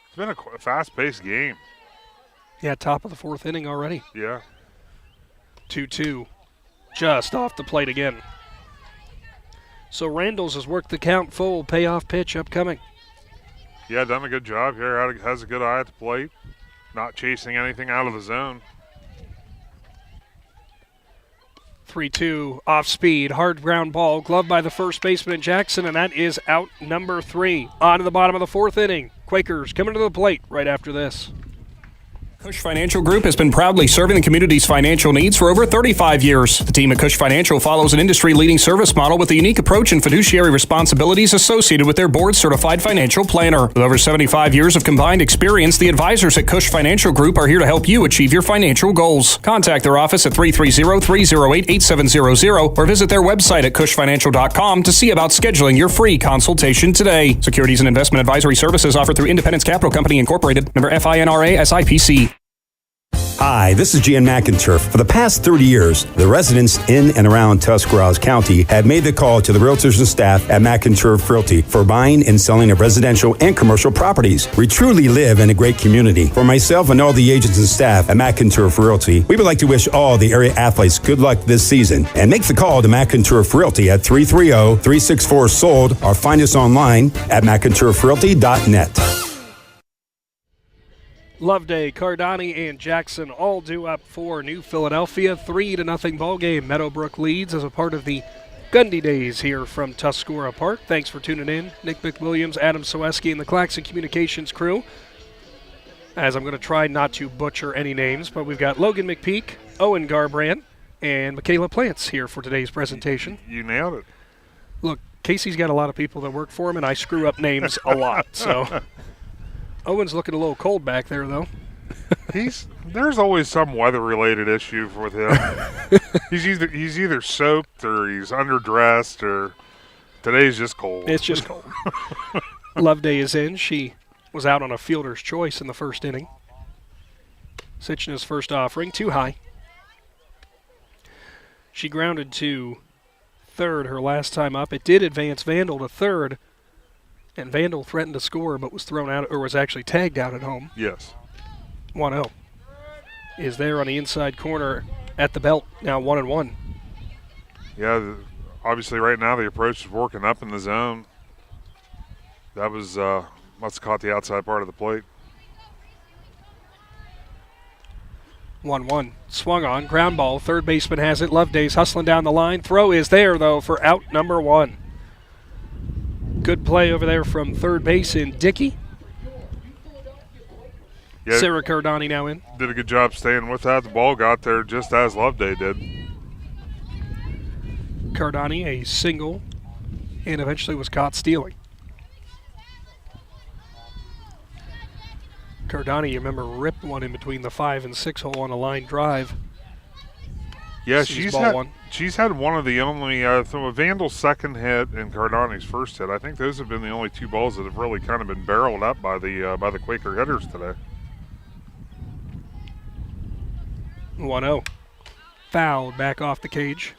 It's been a fast-paced game. Yeah, top of the 4th inning already. Yeah. 2-2. Just off the plate again. So Randalls has worked the count full. Payoff pitch upcoming. Yeah, done a good job here. Has a good eye at the plate. Not chasing anything out of the zone. 3-2, off speed, hard ground ball, gloved by the first baseman Jackson, and that is out number 3. On to the bottom of the 4th inning. Quakers coming to the plate right after this. Cush Financial Group has been proudly serving the community's financial needs for over 35 years. The team at Cush Financial follows an industry-leading service model with a unique approach and fiduciary responsibilities associated with their board-certified financial planner. With over 75 years of combined experience, the advisors at Cush Financial Group are here to help you achieve your financial goals. Contact their office at 330-308-8700 or visit their website at cushfinancial.com to see about scheduling your free consultation today. Securities and investment advisory services offered through Independence Capital Company Incorporated, member FINRA SIPC. Hi, this is Jan McInturf. For the past 30 years, the residents in and around Tuscarawas County have made the call to the realtors and staff at McInturf Realty for buying and selling of residential and commercial properties. We truly live in a great community. For myself and all the agents and staff at McInturf Realty, we would like to wish all the area athletes good luck this season and make the call to McInturf Realty at 330-364-SOLD or find us online at McInturfRealty.net. Loveday, Cardani, and Jackson all due up for New Philadelphia. 3-0 ball game. Meadowbrook leads as a part of the Gundy Days here from Tuscarora Park. Thanks for tuning in. Nick McWilliams, Adam Soweski, and the Claxon Communications crew. As I'm going to try not to butcher any names, but we've got Logan McPeek, Owen Garabrandt, and Micayela Plants here for today's presentation. You nailed it. Look, Casey's got a lot of people that work for him, and I screw up names a lot, so... Owen's looking a little cold back there, though. There's always some weather-related issue with him. he's either soaked or he's underdressed or today's just cold. It's just cold. Loveday is in. She was out on a fielder's choice in the first inning. Sitchna's first offering, too high. She grounded to third her last time up. It did advance Vandal to third. And Vandal threatened to score, but was thrown out, or was actually tagged out at home. Yes. 1-0 is there on the inside corner at the belt, now 1-1. Yeah, obviously right now the approach is working up in the zone. That was, must have caught the outside part of the plate. 1-1, swung on, ground ball, third baseman has it, Loveday's hustling down the line. Throw is there, though, for out number 1. Good play over there from third base in Dickey. Yeah, Sarah Cardani now in. Did a good job staying with that. The ball got there just as Loveday did. Cardani a single and eventually was caught stealing. Cardani, you remember, ripped one in between the 5 and 6 hole on a line drive. Yeah, she's had one of the only, from a Vandal's second hit and Cardani's first hit, I think those have been the only 2 balls that have really kind of been barreled up by the Quaker hitters today. 1-0. Fouled back off the cage.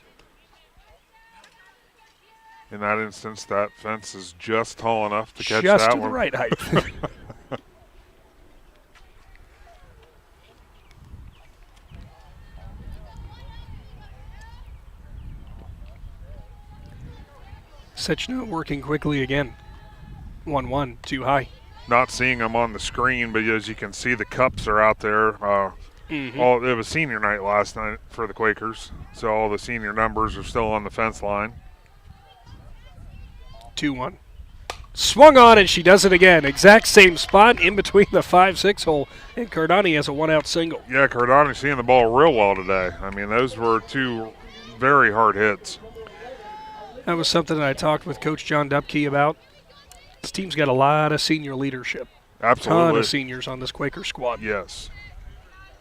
In that instance, that fence is just tall enough to catch just that to one. The right height. Sitchna working quickly again. 1-1, too high. Not seeing them on the screen, but as you can see, the cups are out there. It was senior night last night for the Quakers, so all the senior numbers are still on the fence line. 2-1. Swung on, and she does it again. Exact same spot in between the 5-6 hole, and Cardani has a 1-out single. Yeah, Cardani's seeing the ball real well today. I mean, those were 2 very hard hits. That was something that I talked with Coach John Dupke about. This team's got a lot of senior leadership. Absolutely. A ton of seniors on this Quaker squad. Yes.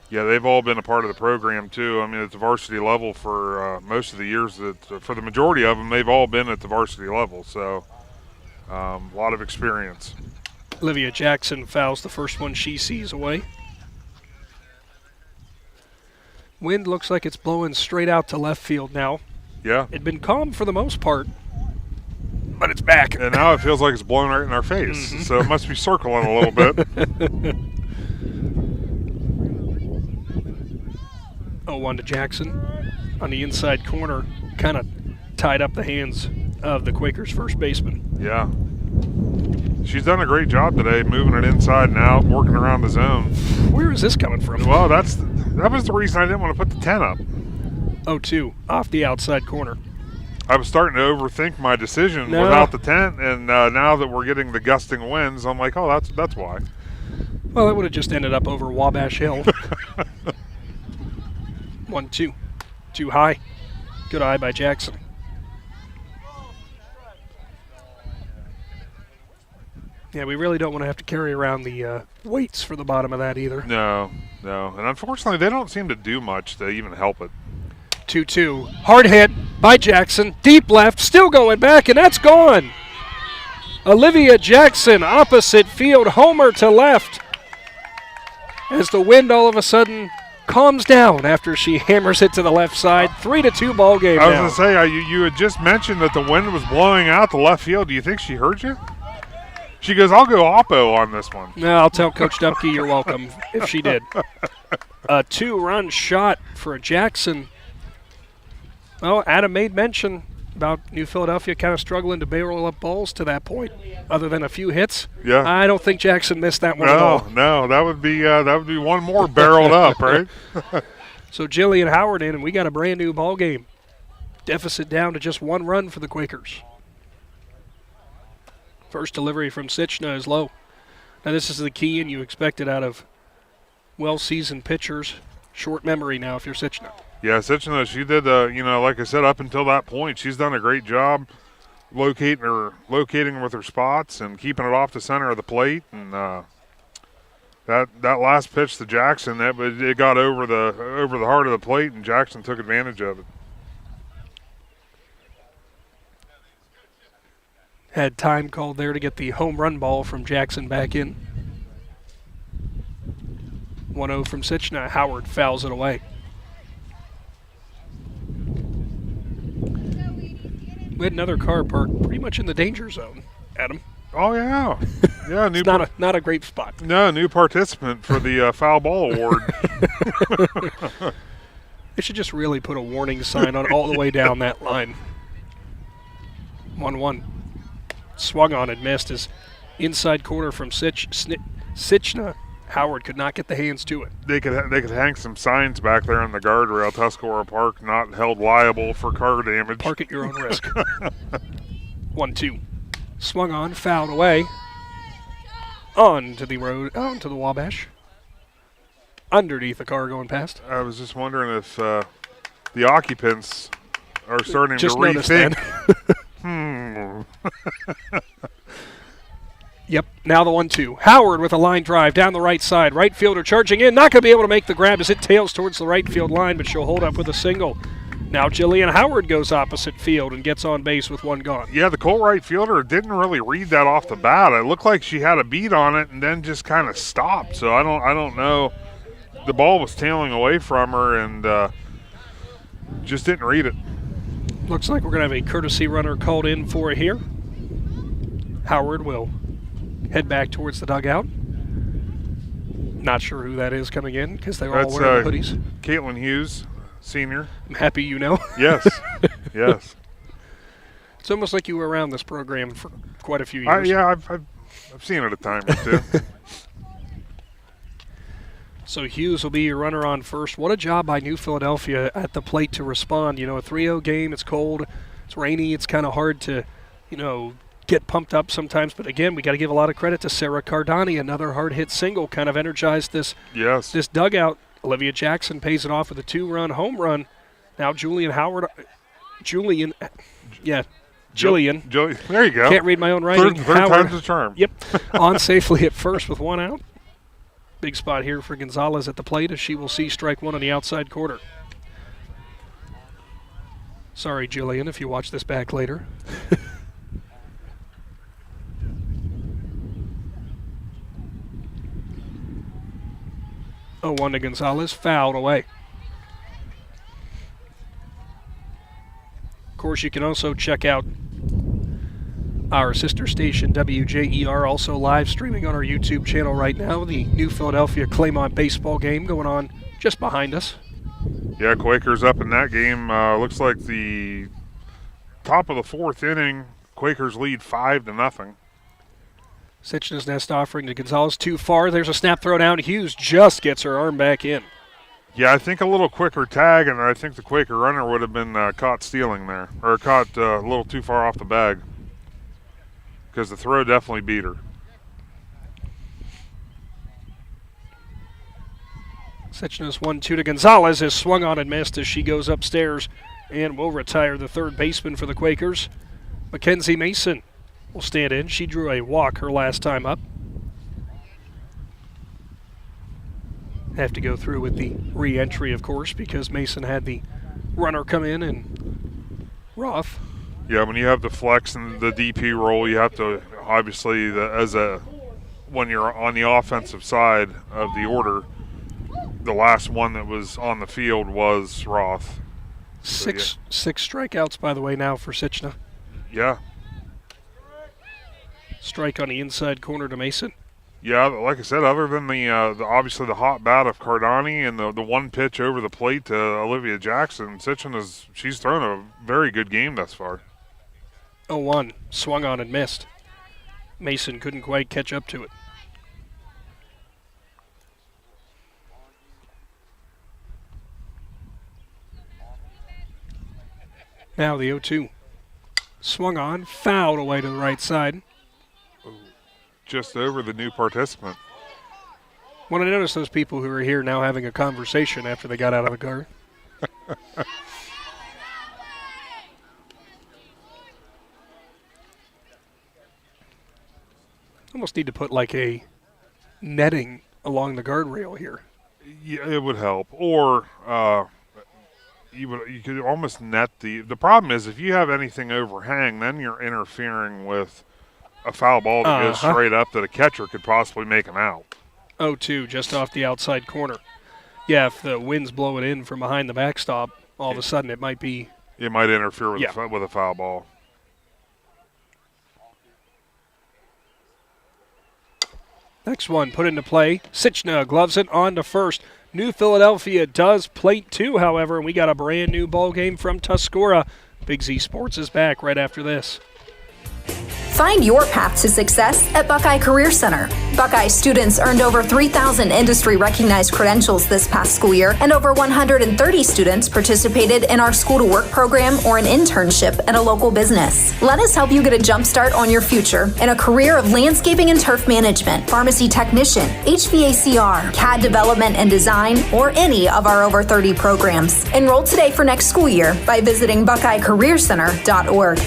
Yeah, they've all been a part of the program, too. I mean, at the varsity level for most of the years, for the majority of them, they've all been at the varsity level. So, a lot of experience. Olivia Jackson fouls the first one she sees away. Wind looks like it's blowing straight out to left field now. Yeah. It'd been calm for the most part, but it's back. And now it feels like it's blowing right in our face, so it must be circling a little bit. 0-1 to Jackson on the inside corner, kind of tied up the hands of the Quakers' first baseman. Yeah. She's done a great job today, moving it inside and out, working around the zone. Where is this coming from? Well, that was the reason I didn't want to put the 10 up. 0-2, off the outside corner. I was starting to overthink my decision without the 10, and now that we're getting the gusting winds, I'm like, oh, that's why. Well, it would have just ended up over Wabash Hill. 1-2. Too high. Good eye by Jackson. Yeah, we really don't want to have to carry around the weights for the bottom of that either. No. And unfortunately, they don't seem to do much to even help it. 2-2. Hard hit by Jackson. Deep left. Still going back, and that's gone. Olivia Jackson, opposite field. Homer to left. As the wind all of a sudden calms down after she hammers it to the left side. 3-2 ball game now. I was going to say, you had just mentioned that the wind was blowing out the left field. Do you think she heard you? She goes, I'll go oppo on this one. No, I'll tell Coach Dupke you're welcome if she did. A 2-run shot for Jackson. Well, Adam made mention about New Philadelphia kind of struggling to barrel up balls to that point, other than a few hits. Yeah. I don't think Jackson missed that one at all. No, that would be one more barreled up, right? So Jillian Howard in, and we got a brand new ball game. Deficit down to just 1 run for the Quakers. First delivery from Sichna is low. Now this is the key, and you expect it out of well-seasoned pitchers. Short memory now if you're Sichna. Yeah, Sichna, she did, like I said, up until that point, she's done a great job locating with her spots and keeping it off the center of the plate. And that last pitch to Jackson, it got over the heart of the plate, and Jackson took advantage of it. Had time called there to get the home run ball from Jackson back in. 1-0 from Sichna. Howard fouls it away. We had another car parked pretty much in the danger zone, Adam. Oh, yeah. Yeah, not a great spot. No, new participant for the foul ball award. They should just really put a warning sign on all the way down that line. 1-1. Swung on and missed his inside corner from Sichna. Howard could not get the hands to it. They could hang some signs back there on the guardrail. Tuscarora Park not held liable for car damage. Park at your own risk. 1-2. Swung on, fouled away. Onto the road, onto the Wabash. Underneath the car going past. I was just wondering if the occupants are starting just to rethink. Yep, now the 1-2. Howard with a line drive down the right side. Right fielder charging in. Not going to be able to make the grab as it tails towards the right field line, but she'll hold up with a single. Now Jillian Howard goes opposite field and gets on base with 1 gone. Yeah, the Colt right fielder didn't really read that off the bat. It looked like she had a beat on it and then just kind of stopped. So I don't know. The ball was tailing away from her and just didn't read it. Looks like we're going to have a courtesy runner called in for it here. Howard will head back towards the dugout. Not sure who that is coming in because they're all wearing the hoodies. Caitlin Hughes, senior. I'm happy you know. Yes, yes. It's almost like you were around this program for quite a few years. I've seen it a time or two. So Hughes will be your runner on first. What a job by New Philadelphia at the plate to respond. You know, a 3-0 game, it's cold, it's rainy, it's kind of hard to, get pumped up sometimes. But again, we got to give a lot of credit to Sarah Cardani. Another hard-hit single kind of energized this dugout. Olivia Jackson pays it off with a 2-run home run. Now Jillian. There you go. Can't read my own writing. Third time's the charm. Yep. On safely at first with 1 out. Big spot here for Gonzalez at the plate as she will see strike 1 on the outside corner. Sorry, Jillian, if you watch this back later. 0-1 to Gonzalez, fouled away. Of course, you can also check out our sister station, WJER, also live streaming on our YouTube channel right now. The New Philadelphia Claymont baseball game going on just behind us. Yeah, Quakers up in that game. Looks like the top of the 4th inning, Quakers lead 5-0. Sichna's Nest offering to Gonzalez too far. There's a snap throw down. Hughes just gets her arm back in. Yeah, I think a little quicker tag, and I think the Quaker runner would have been caught stealing there, or caught a little too far off the bag, because the throw definitely beat her. Sitchna's 1-2 to Gonzalez is swung on and missed as she goes upstairs and will retire the third baseman for the Quakers. Mackenzie Mason will stand in. She drew a walk her last time up. Have to go through with the re-entry, of course, because Mason had the runner come in and Roth. Yeah, when you have the flex and the DP role, you have to obviously, when you're on the offensive side of the order, the last one that was on the field was Roth. Six strikeouts, by the way, now for Sitchna. Yeah. Strike on the inside corner to Mason. Yeah, like I said, other than the obviously the hot bat of Cardani and the one pitch over the plate to Olivia Jackson, she's thrown a very good game thus far. 0-1, swung on and missed. Mason couldn't quite catch up to it. Now the 0-2. Swung on, fouled away to the right side. Just over the new participant. Want to notice those people who are here now having a conversation after they got out of the car. Almost need to put like a netting along the guardrail here. Yeah, it would help. Or you could almost net the problem is if you have anything overhang, then you're interfering with a foul ball that goes straight up that a catcher could possibly make him out. 0-2, just off the outside corner. Yeah, if the wind's blowing in from behind the backstop, all of a sudden it might be. It might interfere with a foul ball. Next one put into play. Sitchna gloves it on to first. New Philadelphia does plate 2, however, and we got a brand new ball game from Tuscarora. Big Z Sports is back right after this. Find your path to success at Buckeye Career Center. Buckeye students earned over 3,000 industry-recognized credentials this past school year, and over 130 students participated in our School to Work program or an internship at a local business. Let us help you get a jump start on your future in a career of landscaping and turf management, pharmacy technician, HVACR, CAD development and design, or any of our over 30 programs. Enroll today for next school year by visiting BuckeyeCareerCenter.org.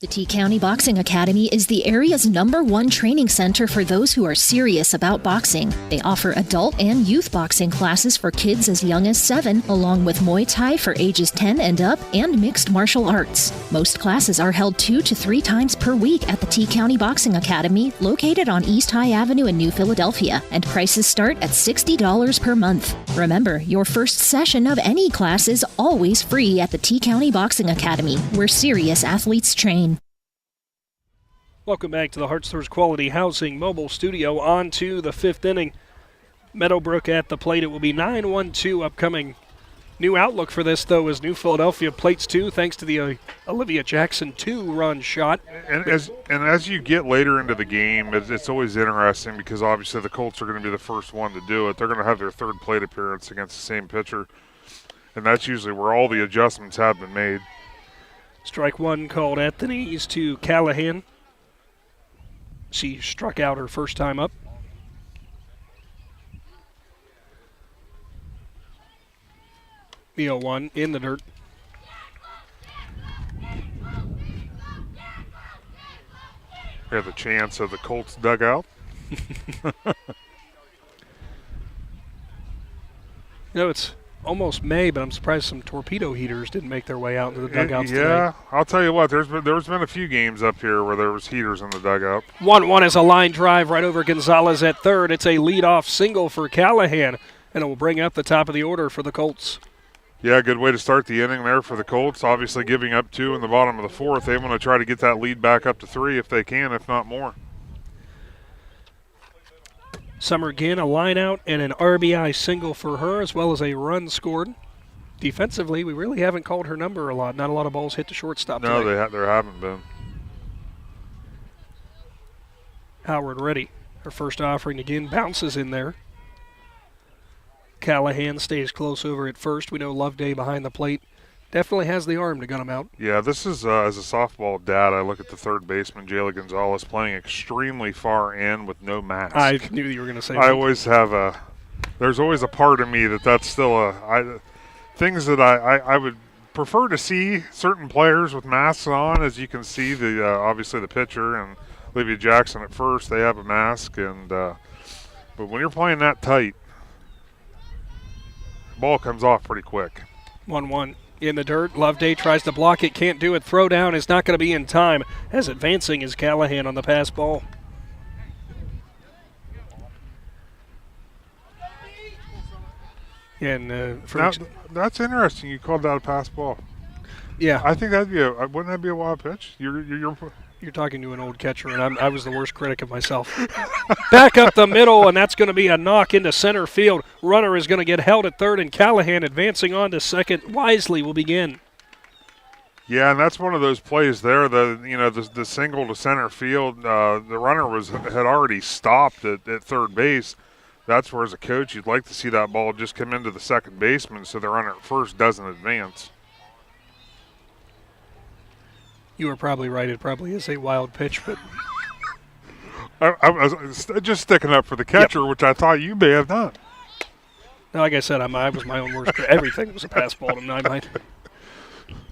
The T-County Boxing Academy is the area's #1 training center for those who are serious about boxing. They offer adult and youth boxing classes for kids as young as 7, along with Muay Thai for ages 10 and up, and mixed martial arts. Most classes are held 2 to 3 times per week at the T-County Boxing Academy, located on East High Avenue in New Philadelphia, and prices start at $60 per month. Remember, your first session of any class is always free at the T-County Boxing Academy, where serious athletes train. Welcome back to the Hartshorst Quality Housing Mobile Studio. On to the 5th inning. Meadowbrook at the plate. It will be 9-1-2 upcoming. New outlook for this, though, is New Philadelphia plates 2, thanks to the Olivia Jackson 2-run shot. And as you get later into the game, it's always interesting because obviously the Colts are going to be the first one to do it. They're going to have their third plate appearance against the same pitcher, and that's usually where all the adjustments have been made. Strike 1 called at the knees to Callahan. She struck out her first time up. The 0-1 in the dirt. We have the chance of the Colts dugout. It's almost May, but I'm surprised some torpedo heaters didn't make their way out into the dugouts today. Yeah, I'll tell you what, there's been a few games up here where there was heaters in the dugout. 1-1 is a line drive right over Gonzalez at third. It's a leadoff single for Callahan, and it will bring up the top of the order for the Colts. Yeah, good way to start the inning there for the Colts. Obviously giving up 2 in the bottom of the 4th. They want to try to get that lead back up to 3 if they can, if not more. Summer again, a line out and an RBI single for her, as well as a run scored. Defensively, we really haven't called her number a lot. Not a lot of balls hit to shortstop No, today. there haven't been. Howard ready. Her first offering again, bounces in there. Callahan stays close over at first. We know Loveday behind the plate Definitely has the arm to gun him out. Yeah, this is, as a softball dad, I look at the third baseman, Jayla Gonzalez, playing extremely far in with no mask. I knew you were going to say I always have there's always a part of me that's still things that I would prefer to see certain players with masks on. As you can see, obviously the pitcher and Olivia Jackson at first, they have a mask. But when you're playing that tight, the ball comes off pretty quick. 1-1. In the dirt, Loveday tries to block it, can't do it. Throw down is not going to be in time, as advancing is Callahan on the pass ball. And that's interesting. You called that a pass ball. Yeah, I think wouldn't that be a wild pitch? You're talking to an old catcher, and I was the worst critic of myself. Back up the middle, and that's going to be a knock into center field. Runner is going to get held at third, and Callahan advancing on to second. Wisely will begin. Yeah, and that's one of those plays there. The single to center field. The runner had already stopped at third base. That's where, as a coach, you'd like to see that ball just come into the second baseman so the runner at first doesn't advance. You were probably right. It probably is a wild pitch, but I was just sticking up for the catcher, Yep. which I thought you may have done. no, like I said, I was my own worst critic. Everything was a pass ball to my mind.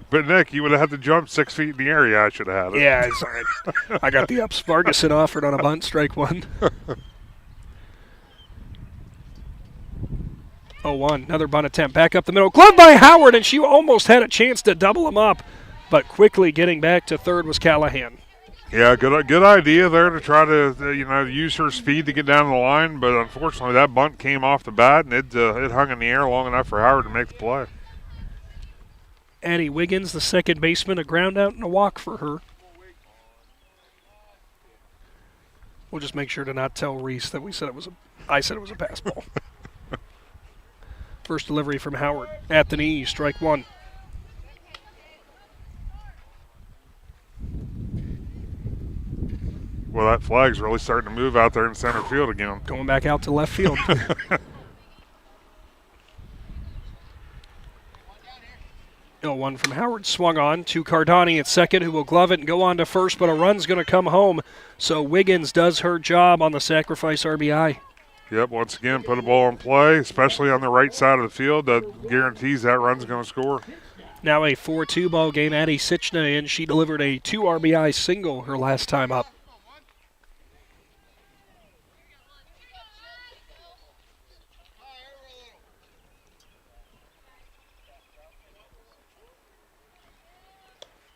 But, Nick, you would have had to jump 6 feet in the air. Yeah, I should have had it. Yeah, it's all right. I got the ups. Farguson offered on a bunt, strike one. 0-1, another bunt attempt. Back up the middle. Glove by Howard, and she almost had a chance to double him up. But quickly getting back to third was Callahan. Yeah, good idea there to try to use her speed to get down the line. But unfortunately, that bunt came off the bat, and it hung in the air long enough for Howard to make the play. Addie Wiggins, the second baseman, a ground out and a walk for her. We'll just make sure to not tell Reese that I said it was a pass ball. First delivery from Howard at the knee, strike one. Well, that flag's really starting to move out there in center field again. Going back out to left field. 0-1 from Howard, swung on to Cardani at second, who will glove it and go on to first, but a run's going to come home. So Wiggins does her job on the sacrifice RBI. Yep, once again, put a ball in play, especially on the right side of the field. That guarantees that run's going to score. Now a 4-2 ball game. Addie Sichna in. She delivered a 2 RBI single her last time up.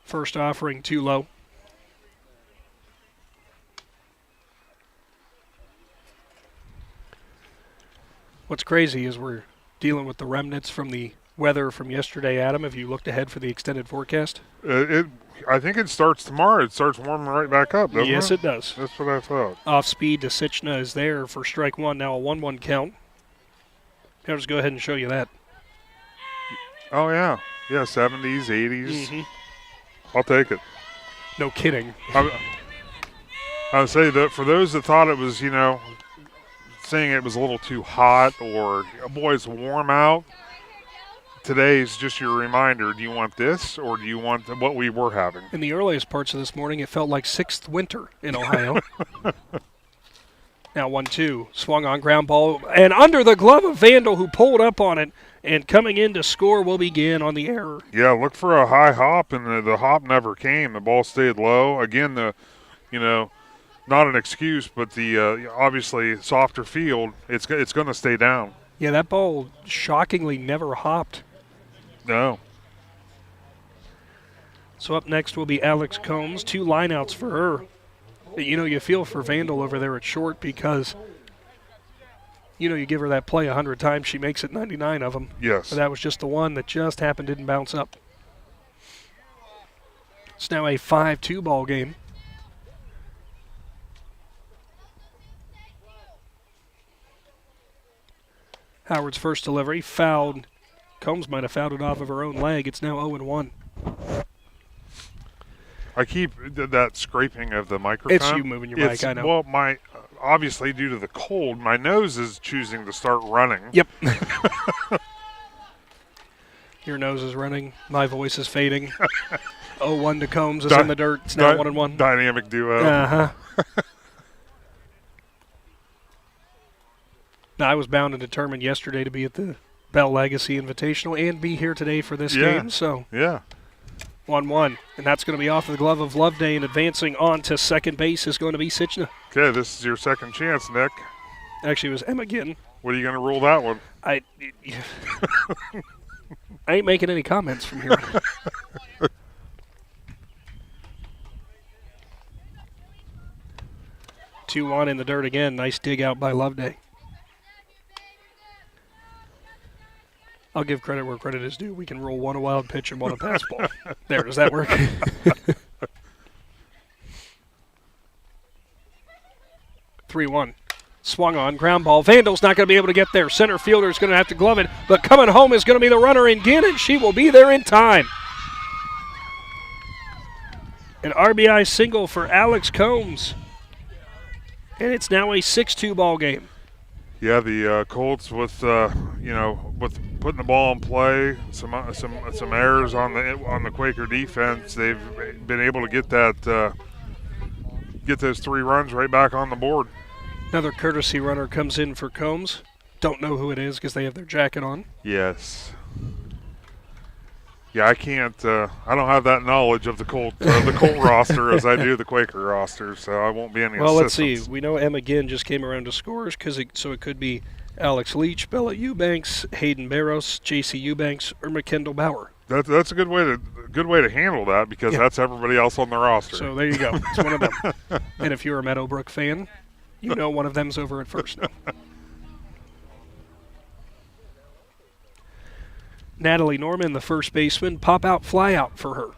First offering too low. What's crazy is we're dealing with the remnants from the weather from yesterday, Adam. Have you looked ahead for the extended forecast? I think it starts tomorrow. It starts warming right back up, doesn't it? Yes, it does. That's what I thought. Off speed to Sichna is there for strike one. Now a 1-1 count. I'll just go ahead and show you that. Oh, yeah. Yeah, 70s, 80s. Mm-hmm. I'll take it. No kidding. I would say that for those that thought it was, saying it was a little too hot or, boy, it's warm out, today is just your reminder. Do you want this or do you want what we were having? In the earliest parts of this morning, it felt like 6th winter in Ohio. Now 1-2, swung on ground ball, and under the glove of Vandal, who pulled up on it, and coming in to score will begin on the error. Yeah, look for a high hop, and the hop never came. The ball stayed low. Again, not an excuse, but the obviously softer field, it's going to stay down. Yeah, that ball shockingly never hopped. No. So up next will be Alex Combs, 2 lineouts for her. You feel for Vandal over there at short because, you give her that play 100 times, she makes it 99 of them. Yes. But that was just the one that just happened, didn't bounce up. It's now a 5-2 ball game. Howard's first delivery, fouled. Combs might have fouled it off of her own leg. It's now 0-1. I keep that scraping of the microphone. It's you moving your mic, I know. Well, obviously due to the cold, my nose is choosing to start running. Yep. Your nose is running. My voice is fading. 0-1 to Combs is in the dirt. It's now 1-1. Dynamic duo. Uh-huh. Now, I was bound and determined yesterday to be at the Bell Legacy Invitational and be here today for this game. So yeah. 1-1. And that's going to be off of the glove of Loveday, and advancing on to second base is going to be Sitchna. Okay, this is your second chance, Nick. Actually, it was Emma again. What are you going to rule that one? I ain't making any comments from here. Two on in the dirt again. Nice dig out by Loveday. I'll give credit where credit is due. We can roll one a wild pitch and one a pass ball. There, does that work? 3-1. Swung on, ground ball. Vandal's not going to be able to get there. Center fielder's going to have to glove it, but coming home is going to be the runner again, and she will be there in time. An RBI single for Alex Combs. And it's now a 6-2 ball game. Yeah, the Colts with with putting the ball in play, some errors on the Quaker defense, they've been able to get those 3 runs right back on the board. Another courtesy runner comes in for Combs. Don't know who it is because they have their jacket on. Yes. Yeah, I can't. I don't have that knowledge of the Colt roster as I do the Quaker roster, so I won't be any Well, assistance. let's see. We know Emma Ginn just came around to scores, so it could be Alex Leach, Bella Eubanks, Hayden Barros, J.C. Eubanks, or McKendall Bauer. That's a good way to handle that because that's everybody else on the roster. So there you go. It's one of them. And if you're a Meadowbrook fan, you know one of them's over at first now. Natalie Norman, the first baseman, pop out, fly out for her.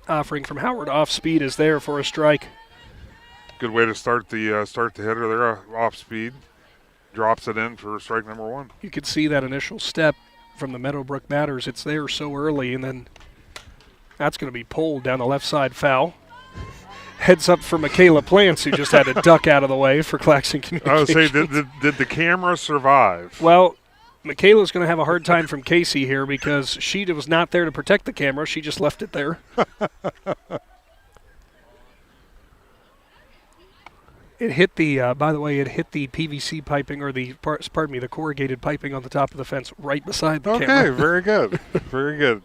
Offering from Howard, off speed is there for a strike. Good way to start the hitter there, off speed. Drops it in for strike number 1. You could see that initial step from the Meadowbrook batters. It's there so early, and then that's going to be pulled down the left side foul. Heads up for Micayela Plants, who just had to duck out of the way for Claxon Communications. I would say, did the camera survive? Well, Micayela's going to have a hard time from Casey here because she was not there to protect the camera. She just left it there. It hit the, by the way, it hit the PVC piping or the corrugated piping on the top of the fence right beside the camera. Okay, very good. Very good.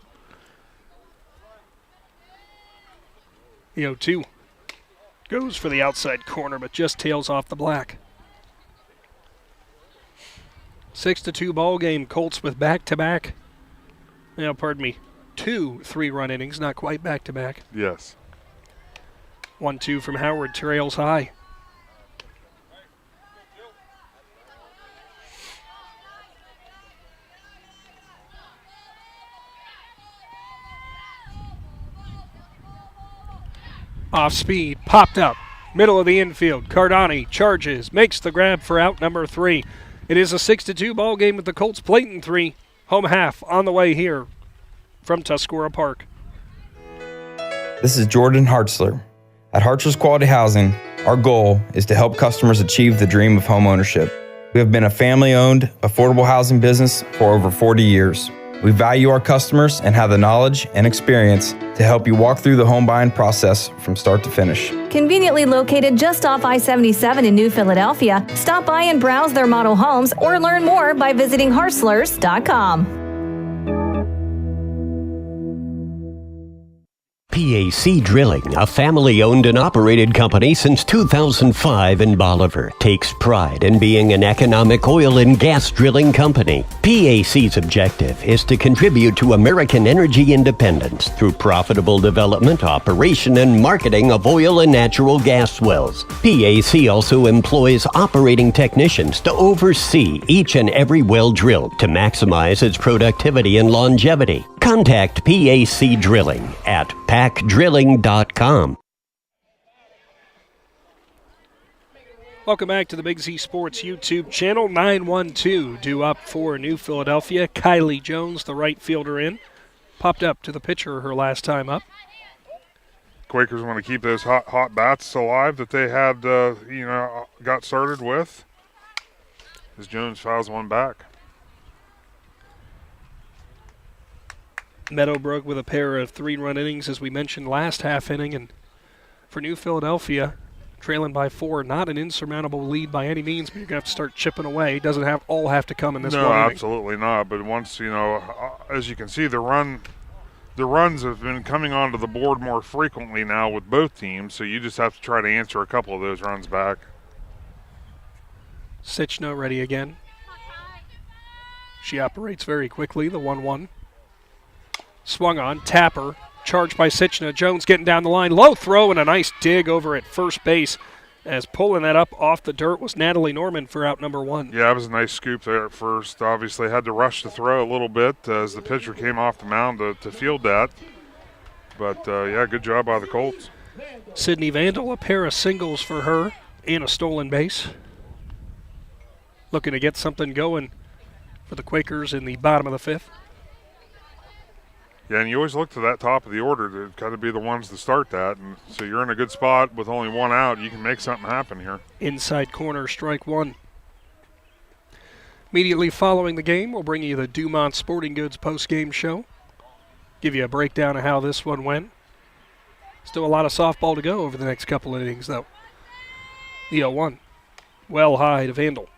2 goes for the outside corner, but just tails off the black. 6-2 ball game. Colts with back-to-back. 2 3-run innings, not quite back-to-back. Yes. 1-2 from Howard, trails high. Off speed, popped up, middle of the infield. Cardani charges, makes the grab for out number 3. It is a 6-2 ball game with the Colts plating 3. Home half on the way here from Tuscarora Park. This is Jordan Hartzler. At Hartzler's Quality Housing, our goal is to help customers achieve the dream of home ownership. We have been a family-owned, affordable housing business for over 40 years. We value our customers and have the knowledge and experience to help you walk through the home buying process from start to finish. Conveniently located just off I-77 in New Philadelphia, stop by and browse their model homes or learn more by visiting Hartzlers.com. PAC Drilling, a family-owned and operated company since 2005 in Bolivar, takes pride in being an economic oil and gas drilling company. PAC's objective is to contribute to American energy independence through profitable development, operation, and marketing of oil and natural gas wells. PAC also employs operating technicians to oversee each and every well drilled to maximize its productivity and longevity. Contact PAC Drilling at pacdrilling.com. Welcome back to the Big Z Sports YouTube channel. 9-1-2 due up for New Philadelphia. Kylie Jones, the right fielder in. Popped up to the pitcher her last time up. Quakers want to keep those hot bats alive that they had, got started with. as Jones fouls one back. Meadowbrook with a pair of 3-run innings, as we mentioned last half inning. And for New Philadelphia, trailing by 4, not an insurmountable lead by any means, but you're going to have to start chipping away. It doesn't have to come in this one inning. No, absolutely not. But once, as you can see, the runs have been coming onto the board more frequently now with both teams, so you just have to try to answer a couple of those runs back. Sitchna ready again. She operates very quickly, the 1-1. Swung on, Tapper, charged by Sitchna. Jones getting down the line, low throw and a nice dig over at first base, as pulling that up off the dirt was Natalie Norman for out number 1. Yeah, it was a nice scoop there at first. Obviously had to rush the throw a little bit as the pitcher came off the mound to field that. But, yeah, good job by the Colts. Sydney Vandal, a pair of singles for her and a stolen base. Looking to get something going for the Quakers in the bottom of the 5th. Yeah, and you always look to that top of the order to kind of be the ones to start that. And so you're in a good spot with only 1 out. You can make something happen here. Inside corner, strike 1. Immediately following the game, we'll bring you the Dumont Sporting Goods post-game show. Give you a breakdown of how this one went. Still a lot of softball to go over the next couple of innings, though. The 0-1. Well high to Vandal.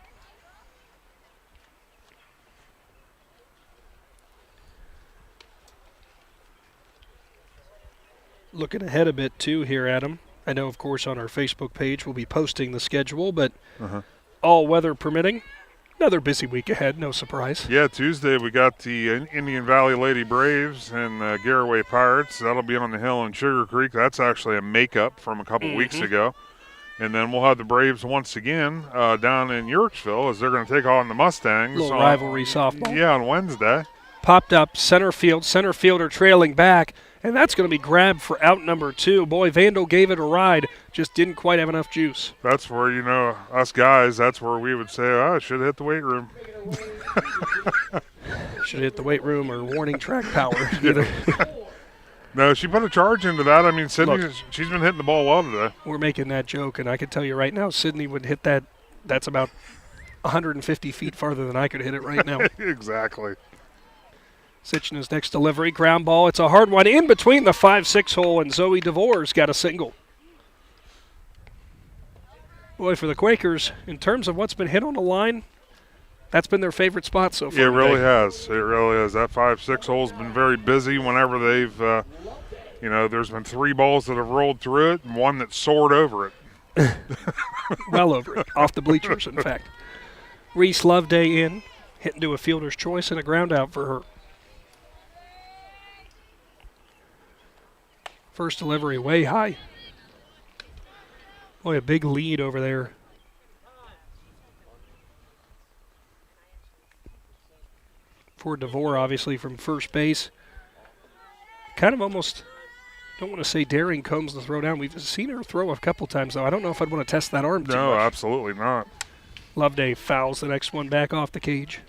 Looking ahead a bit, too, here, Adam. I know, of course, on our Facebook page we'll be posting the schedule, but all weather permitting, another busy week ahead, no surprise. Yeah, Tuesday we got the Indian Valley Lady Braves and Garaway Pirates. That'll be on the hill in Sugar Creek. That's actually a makeup from a couple weeks ago. And then we'll have the Braves once again down in Yorksville as they're going to take on the Mustangs. Little rivalry softball. Yeah, on Wednesday. Popped up center fielder trailing back. And that's going to be grabbed for out number 2. Boy, Vandal gave it a ride, just didn't quite have enough juice. That's where, us guys, that's where we would say, I should have hit the weight room. Should have hit the weight room or warning track power. No, she put a charge into that. I mean, Sydney, she's been hitting the ball well today. We're making that joke, and I can tell you right now, Sydney would hit that. That's about 150 feet farther than I could hit it right now. Exactly. Sitchna's next delivery, ground ball. It's a hard one in between the 5-6 hole, and Zoe DeVore's got a single. Boy, for the Quakers, in terms of what's been hit on the line, that's been their favorite spot so far. It really has. It really has. That 5-6 hole's been very busy whenever they've, there's been 3 balls that have rolled through it and 1 that soared over it. Well over it, off the bleachers, in fact. Reese Loveday in, hit into a fielder's choice and a ground out for her. First delivery way high. Boy, a big lead over there. For DeVore, obviously, from first base. Kind of almost, don't want to say daring Combs to throw down. We've seen her throw a couple times, though. I don't know if I'd want to test that arm too much. No, absolutely not. Loveday fouls the next one back off the cage.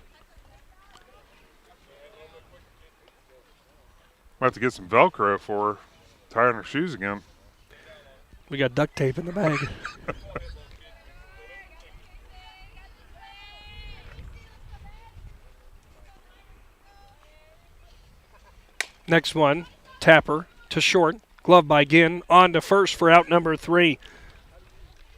Might have to get some Velcro for her. Tie on her shoes again. We got duct tape in the bag. Next one, Tapper to short. Glove by Ginn. On to first for out number 3.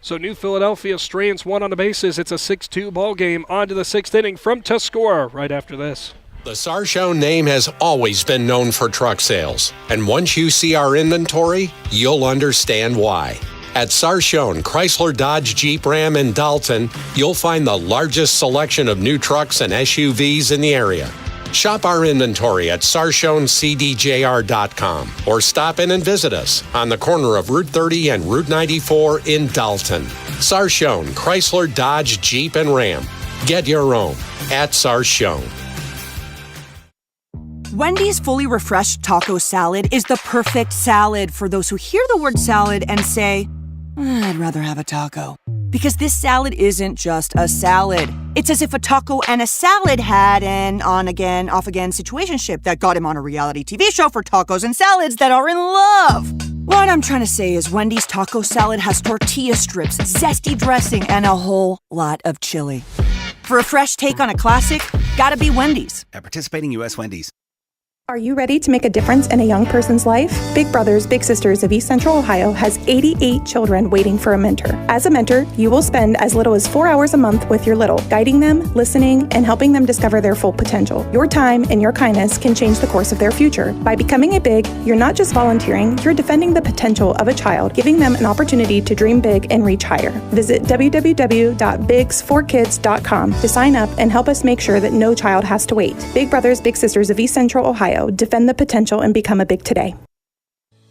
So New Philadelphia strands 1 on the bases. It's a 6-2 ball game. On to the 6th inning from Tuscarora right after this. The Sarchone name has always been known for truck sales, and once you see our inventory, you'll understand why. At Sarchone Chrysler Dodge Jeep Ram in Dalton, you'll find the largest selection of new trucks and SUVs in the area. Shop our inventory at SarchoneCDJR.com or stop in and visit us on the corner of Route 30 and Route 94 in Dalton. Sarchone Chrysler Dodge Jeep and Ram. Get your own at Sarchone. Wendy's fully refreshed taco salad is the perfect salad for those who hear the word salad and say, I'd rather have a taco. Because this salad isn't just a salad. It's as if a taco and a salad had an on-again, off-again situationship that got him on a reality TV show for tacos and salads that are in love. What I'm trying to say is Wendy's taco salad has tortilla strips, zesty dressing, and a whole lot of chili. For a fresh take on a classic, gotta be Wendy's. At participating U.S. Wendy's. Are you ready to make a difference in a young person's life? Big Brothers Big Sisters of East Central Ohio has 88 children waiting for a mentor. As a mentor, you will spend as little as 4 hours a month with your little, guiding them, listening, and helping them discover their full potential. Your time and your kindness can change the course of their future. By becoming a Big, you're not just volunteering, you're defending the potential of a child, giving them an opportunity to dream big and reach higher. Visit www.bigs4kids.com to sign up and help us make sure that no child has to wait. Big Brothers Big Sisters of East Central Ohio. Defend the potential and become a Big today.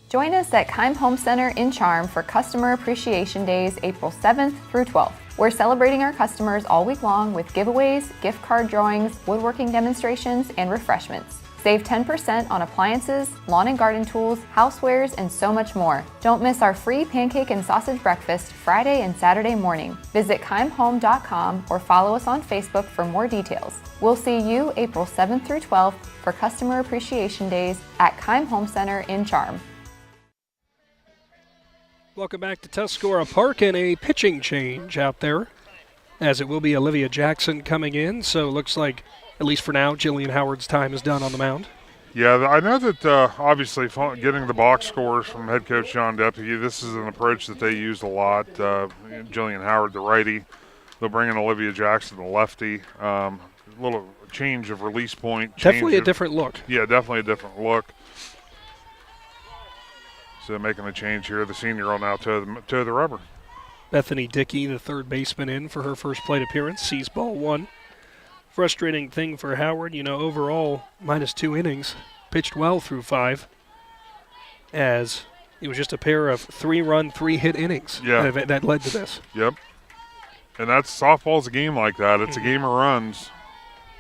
Join us at Keim Home Center in Charm for Customer Appreciation Days, April 7th through 12th. We're celebrating our customers all week long with giveaways, gift card drawings, woodworking demonstrations, and refreshments. Save 10% on appliances, lawn and garden tools, housewares, and so much more. Don't miss our free pancake and sausage breakfast Friday and Saturday morning. Visit keimhome.com or follow us on Facebook for more details. We'll see you April 7th through 12th for Customer Appreciation Days at Keim Home Center in Charm. Welcome back to Tuscarora Park, and a pitching change out there, as it will be Olivia Jackson coming in. So it looks like, at least for now, Jillian Howard's time is done on the mound. Yeah, I know that obviously getting the box scores from head coach John Depke, this is an approach that they used a lot. Jillian Howard, the righty. They'll bring in Olivia Jackson, the lefty. Little change of release point. Definitely a different look. Yeah, definitely a different look. So making a change here. The senior will now toe the rubber. Bethany Dickey, the third baseman, in for her first plate appearance. Sees ball one. Frustrating thing for Howard, overall, -2 innings. Pitched well through 5. As it was just a pair of 3-run, 3-hit innings that led to this. Yep. And softball's a game like that. It's a game of runs.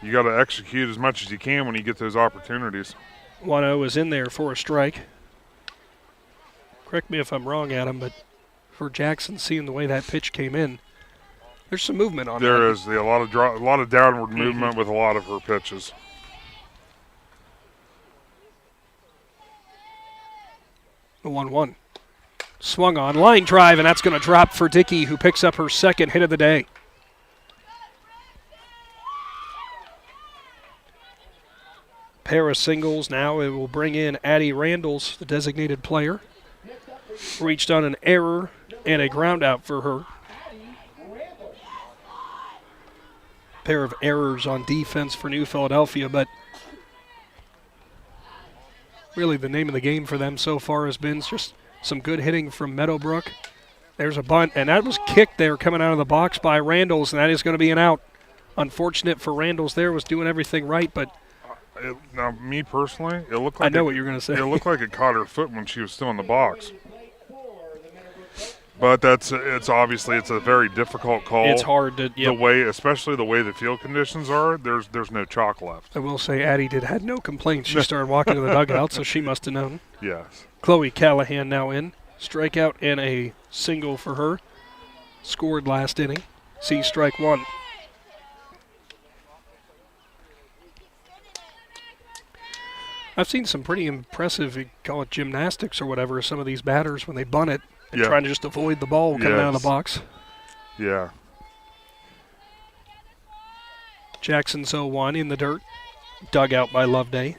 You got to execute as much as you can when you get those opportunities. 1-0 is in there for a strike. Correct me if I'm wrong, Adam, but for Jackson, seeing the way that pitch came in, there's some movement on there. That. There is a lot of downward movement with a lot of her pitches. The 1-1. Swung on, line drive, and that's going to drop for Dickey, who picks up her second hit of the day. Pair of singles now. It will bring in Addie Randalls, the designated player. Reached on an error and a ground out for her. Pair of errors on defense for New Philadelphia, but really the name of the game for them so far has been just some good hitting from Meadowbrook. There's a bunt, and that was kicked there coming out of the box by Randalls, and that is going to be an out. Unfortunate for Randalls there, was doing everything right, but now, me personally, it looked like I know what you're going to say. It looked like it caught her foot when she was still in the box. But it's a very difficult call. It's hard to especially the way the field conditions are. There's no chalk left. I will say Addie had no complaints. She started walking to the dugout, so she must have known. Yes. Chloe Callahan now in. Strikeout and a single for her. Scored last inning. See strike one. I've seen some pretty impressive, you call it gymnastics or whatever, some of these batters when they bunt it and trying to just avoid the ball coming out of the box. Yeah. Jackson's 0-1 in the dirt. Dug out by Loveday.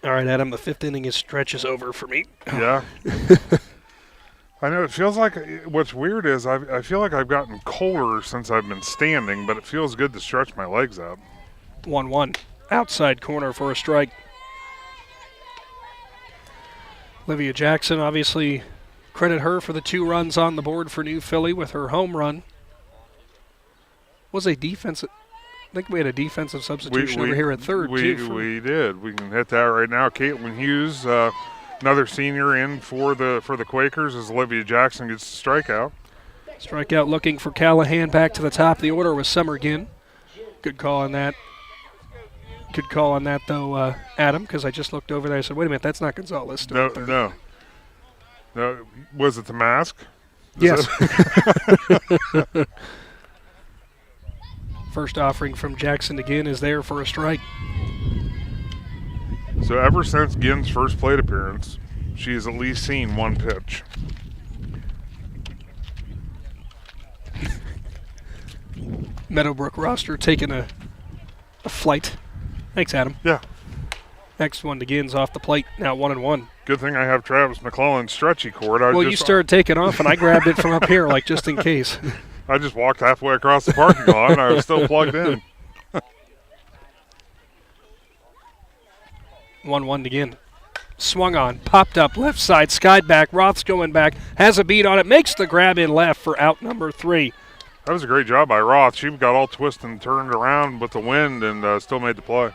All right, Adam, the 5th inning stretch is over for me. Yeah. I know it feels like what's weird is I feel like I've gotten colder since I've been standing, but it feels good to stretch my legs out. 1-1. Outside corner for a strike. Olivia Jackson, obviously, credit her for the 2 runs on the board for New Philly with her home run. Was a defensive. I think we had a defensive substitution over here at third, too. We did. We can hit that right now. Caitlin Hughes, another senior in for the Quakers as Olivia Jackson gets the strikeout. Strikeout looking for Callahan back to the top of the order with Summergin. Good call on that. Good call on that, though, Adam, because I just looked over there. I said, wait a minute, that's not Gonzalez. No. Was it the mask? Yes. First offering from Jackson again is there for a strike. So ever since Ginn's first plate appearance, she has at least seen one pitch. Meadowbrook roster taking a flight. Thanks, Adam. Yeah. Next one begins off the plate, now 1-1. Good thing I have Travis McClellan's stretchy cord. You started taking off, and I grabbed it from up here, like, just in case. I just walked halfway across the parking lot, and I was still plugged in. 1-1 again. Swung on, popped up, left side, skied back. Roth's going back, has a beat on it, makes the grab in left for out number 3. That was a great job by Roth. She got all twisted and turned around with the wind and still made the play.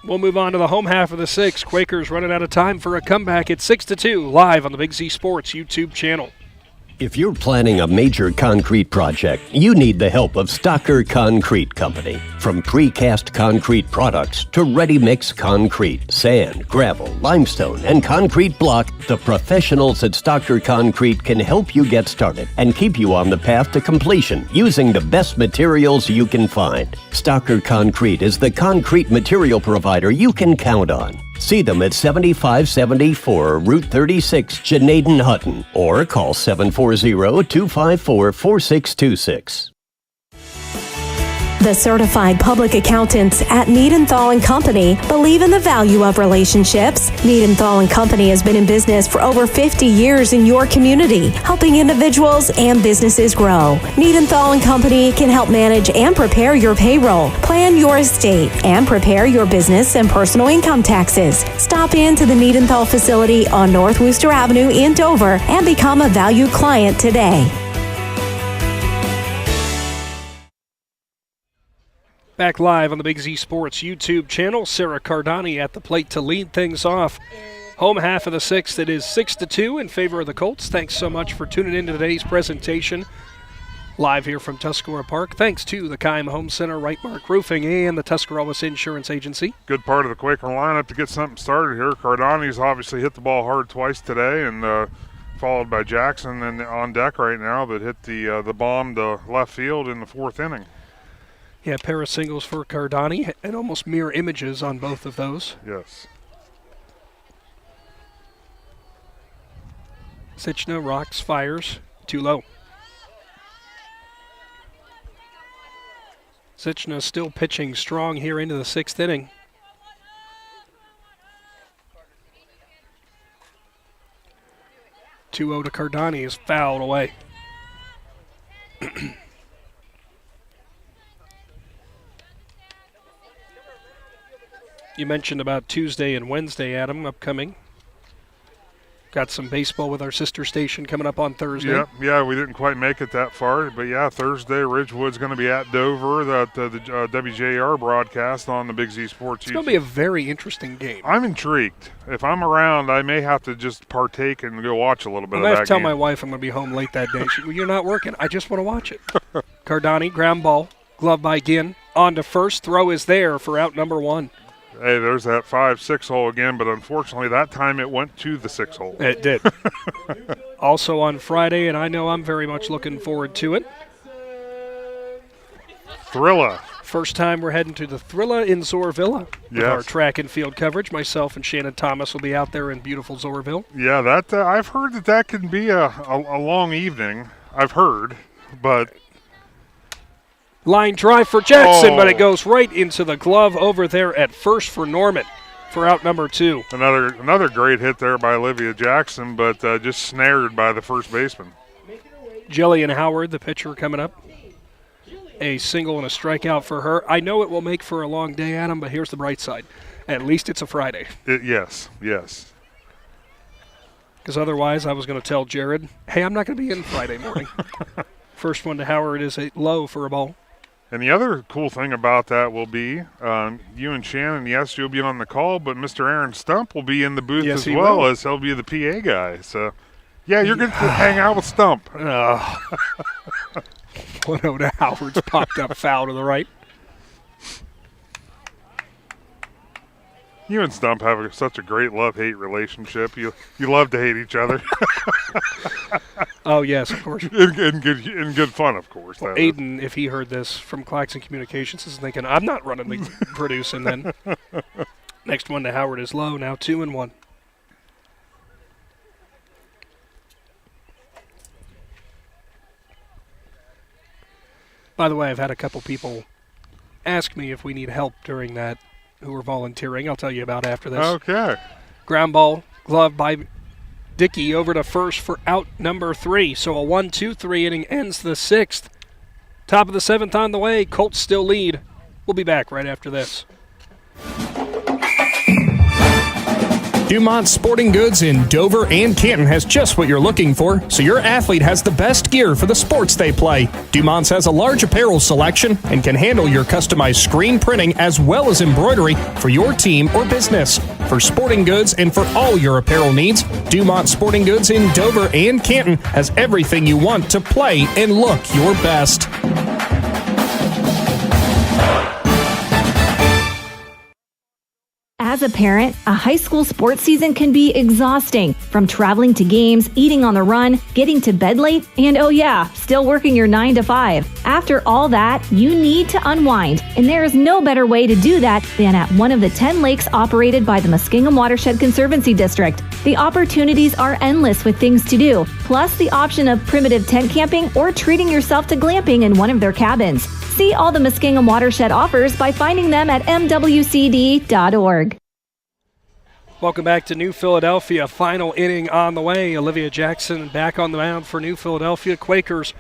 We'll move on to the home half of the 6th. Quakers running out of time for a comeback at 6-2, live on the Big Z Sports YouTube channel. If you're planning a major concrete project, you need the help of Stocker Concrete Company. From precast concrete products to ready-mix concrete, sand, gravel, limestone, and concrete block, the professionals at Stocker Concrete can help you get started and keep you on the path to completion using the best materials you can find. Stocker Concrete is the concrete material provider you can count on. See them at 7574 Route 36, Janaden Hutton, or call 740-254-4626. The certified public accountants at Meadowbrook Company believe in the value of relationships. Meadowbrook Company has been in business for over 50 years in your community, helping individuals and businesses grow. Meadowbrook Company can help manage and prepare your payroll, plan your estate, and prepare your business and personal income taxes. Stop into the Meadowbrook facility on North Worcester Avenue in Dover and become a valued client today. Back live on the Big Z Sports YouTube channel. Sarah Cardani at the plate to lead things off. Home half of the 6th, it is 6-2 in favor of the Colts. Thanks so much for tuning in to today's presentation. Live here from Tuscarora Park. Thanks to the Keim Home Center, Right Mark Roofing, and the Tuscarawas Insurance Agency. Good part of the Quaker lineup to get something started here. Cardani's obviously hit the ball hard twice today, and followed by Jackson and on deck right now that hit the bomb to left field in the 4th inning. Yeah, a pair of singles for Cardani, and almost mirror images on both of those. Yes. Sitchna rocks, fires, too low. Sitchna still pitching strong here into the 6th inning. (2-0) to Cardani is fouled away. You mentioned about Tuesday and Wednesday, Adam, upcoming. Got some baseball with our sister station coming up on Thursday. Yeah, we didn't quite make it that far. But, yeah, Thursday, Ridgewood's going to be at Dover, the WJR broadcast on the Big Z Sports YouTube. It's going to be a very interesting game. I'm intrigued. If I'm around, I may have to just partake and go watch a little bit of that game. I have to tell my wife I'm going to be home late that day. She, well, you're not working. I just want to watch it. Cardani, ground ball, glove by Ginn. On to first. Throw is there for out number 1. Hey, there's that 5-6 hole again, but unfortunately that time it went to the 6 hole. It did. Also on Friday, and I know I'm very much looking forward to it. Thrilla. First time we're heading to the Thrilla in Zorville with our track and field coverage. Myself and Shannon Thomas will be out there in beautiful Zorville. Yeah, that I've heard that can be a long evening. I've heard, but... Line drive for Jackson, but it goes right into the glove over there at first for Norman for out number 2. Another great hit there by Olivia Jackson, but just snared by the first baseman. Jillian Howard, the pitcher, coming up. A single and a strikeout for her. I know it will make for a long day, Adam, but here's the bright side. At least it's a Friday. Yes. Because otherwise I was going to tell Jared, hey, I'm not going to be in Friday morning. First one to Howard is a low for a ball. And the other cool thing about that will be you and Shannon, yes, you'll be on the call, but Mr. Aaron Stump will be in the booth as well, as he'll be the PA guy. So, yeah, you're going to hang out with Stump. 1-0 to Howard's popped up foul to the right. You and Stump have such a great love-hate relationship. You love to hate each other. Oh, yes, of course. In good fun, of course. Well, Aiden, if he heard this from Claxon Communications, is thinking, I'm not running the producing then. Next one to Howard is low, now 2-1. By the way, I've had a couple people ask me if we need help during that who are volunteering. I'll tell you about after this. Okay. Ground ball, glove by Dickey over to first for out number 3. So a 1-2-3 inning ends the 6th. Top of the 7th on the way. Colts still lead. We'll be back right after this. Dumont Sporting Goods in Dover and Canton has just what you're looking for, so your athlete has the best gear for the sports they play. Dumont's has a large apparel selection and can handle your customized screen printing as well as embroidery for your team or business. For sporting goods and for all your apparel needs, Dumont Sporting Goods in Dover and Canton has everything you want to play and look your best. As a parent, a high school sports season can be exhausting. From traveling to games, eating on the run, getting to bed late, and oh yeah, still working your 9 to 5. After all that, you need to unwind, and there is no better way to do that than at one of the 10 lakes operated by the Muskingum Watershed Conservancy District. The opportunities are endless with things to do, plus the option of primitive tent camping or treating yourself to glamping in one of their cabins. See all the Muskingum Watershed offers by finding them at mwcd.org. Welcome back to New Philadelphia. Final inning on the way. Olivia Jackson back on the mound for New Philadelphia. Quakers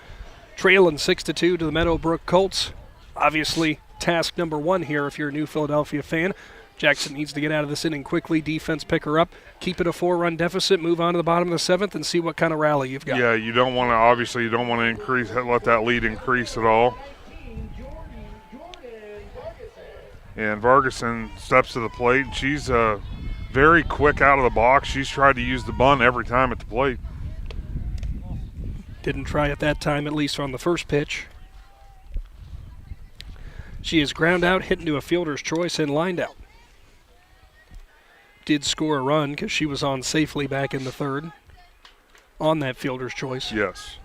trailing 6-2 to the Meadowbrook Colts. Obviously, task number 1 here if you're a New Philadelphia fan. Jackson needs to get out of this inning quickly. Defense pick her up. Keep it a 4-run deficit. Move on to the bottom of the 7th and see what kind of rally you've got. Yeah, you don't want to increase, let that lead increase at all. And Vargason steps to the plate. She's very quick out of the box. She's tried to use the bunt every time at the plate. Didn't try at that time, at least on the first pitch. She is ground out, hit into a fielder's choice, and lined out. Did score a run because she was on safely back in the 3rd on that fielder's choice. Yes.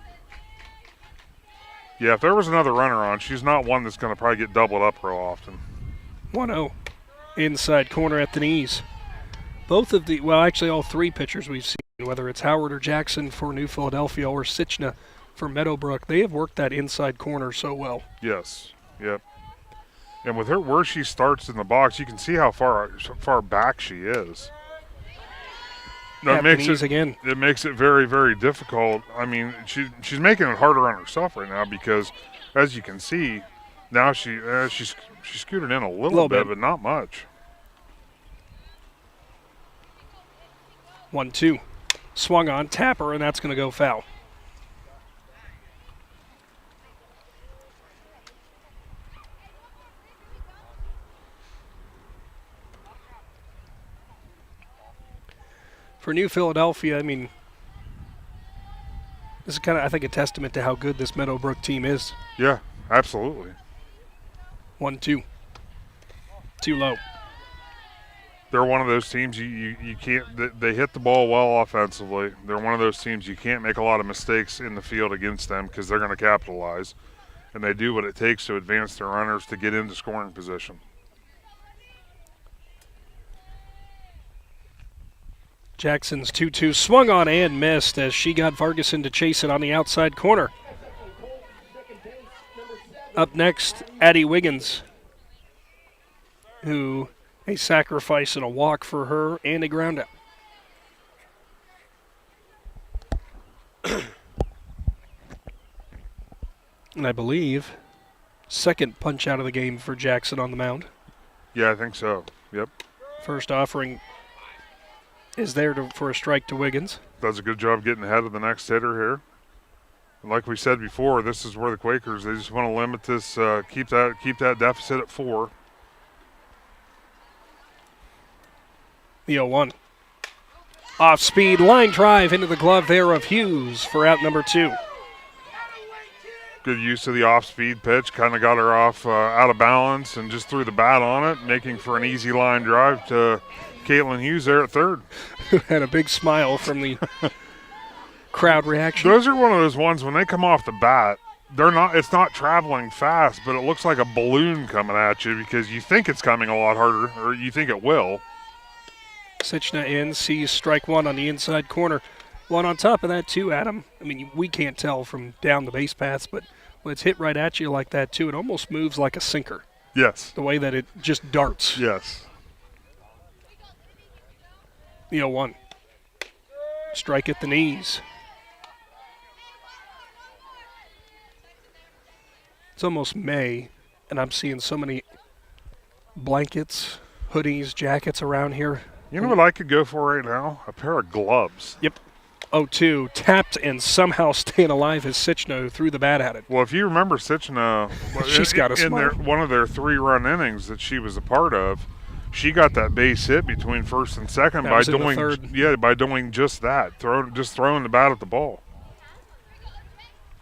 Yeah, if there was another runner on, she's not one that's going to probably get doubled up real often. 1-0. Inside corner at the knees. All 3 pitchers we've seen, whether it's Howard or Jackson for New Philadelphia or Sichna for Meadowbrook, they have worked that inside corner so well. Yes, yep. And with her, where she starts in the box, you can see how far back she is. No, it makes it very, very difficult. I mean, she's making it harder on herself right now because, as you can see, now she's scooted in a little bit, but not much. 1-2. Swung on, tapper, and that's going to go foul. For New Philadelphia, I mean, this is kind of, I think, a testament to how good this Meadowbrook team is. Yeah, absolutely. 1-2. Too low. They're one of those teams you can't – they hit the ball well offensively. They're one of those teams you can't make a lot of mistakes in the field against them because they're going to capitalize. And they do what it takes to advance their runners to get into scoring position. Jackson's 2-2 swung on and missed as she got Vargason to chase it on the outside corner. Up next, Addie Wiggins, who – a sacrifice and a walk for her and a ground out. And I believe second punch out of the game for Jackson on the mound. Yeah, I think so. Yep. First offering is there for a strike to Wiggins. Does a good job getting ahead of the next hitter here. And like we said before, this is where the Quakers, they just want to limit this, keep that deficit at 4. The 0-1. Off-speed line drive into the glove there of Hughes for out number 2. Good use of the off-speed pitch. Kind of got her off out of balance and just threw the bat on it, making for an easy line drive to Caitlin Hughes there at 3rd. Who had a big smile from the crowd reaction. Those are one of those ones when they come off the bat, it's not traveling fast, but it looks like a balloon coming at you because you think it's coming a lot harder, or you think it will. Sichna in, sees strike 1 on the inside corner. One on top of that, too, Adam. I mean, we can't tell from down the base paths, but When it's hit right at you like that, too, it almost moves like a sinker. Yes. The way that it just darts. Yes. The 0-1. Strike at the knees. It's almost May, and I'm seeing so many blankets, hoodies, jackets around here. You know what I could go for right now? A pair of gloves. Yep. 0-2, tapped and somehow staying alive as Sichno threw the bat at it. Well, if you remember Sichno, she's got a in one of their 3-run innings that she was a part of, she got that base hit between first and second by doing just that, throwing the bat at the ball.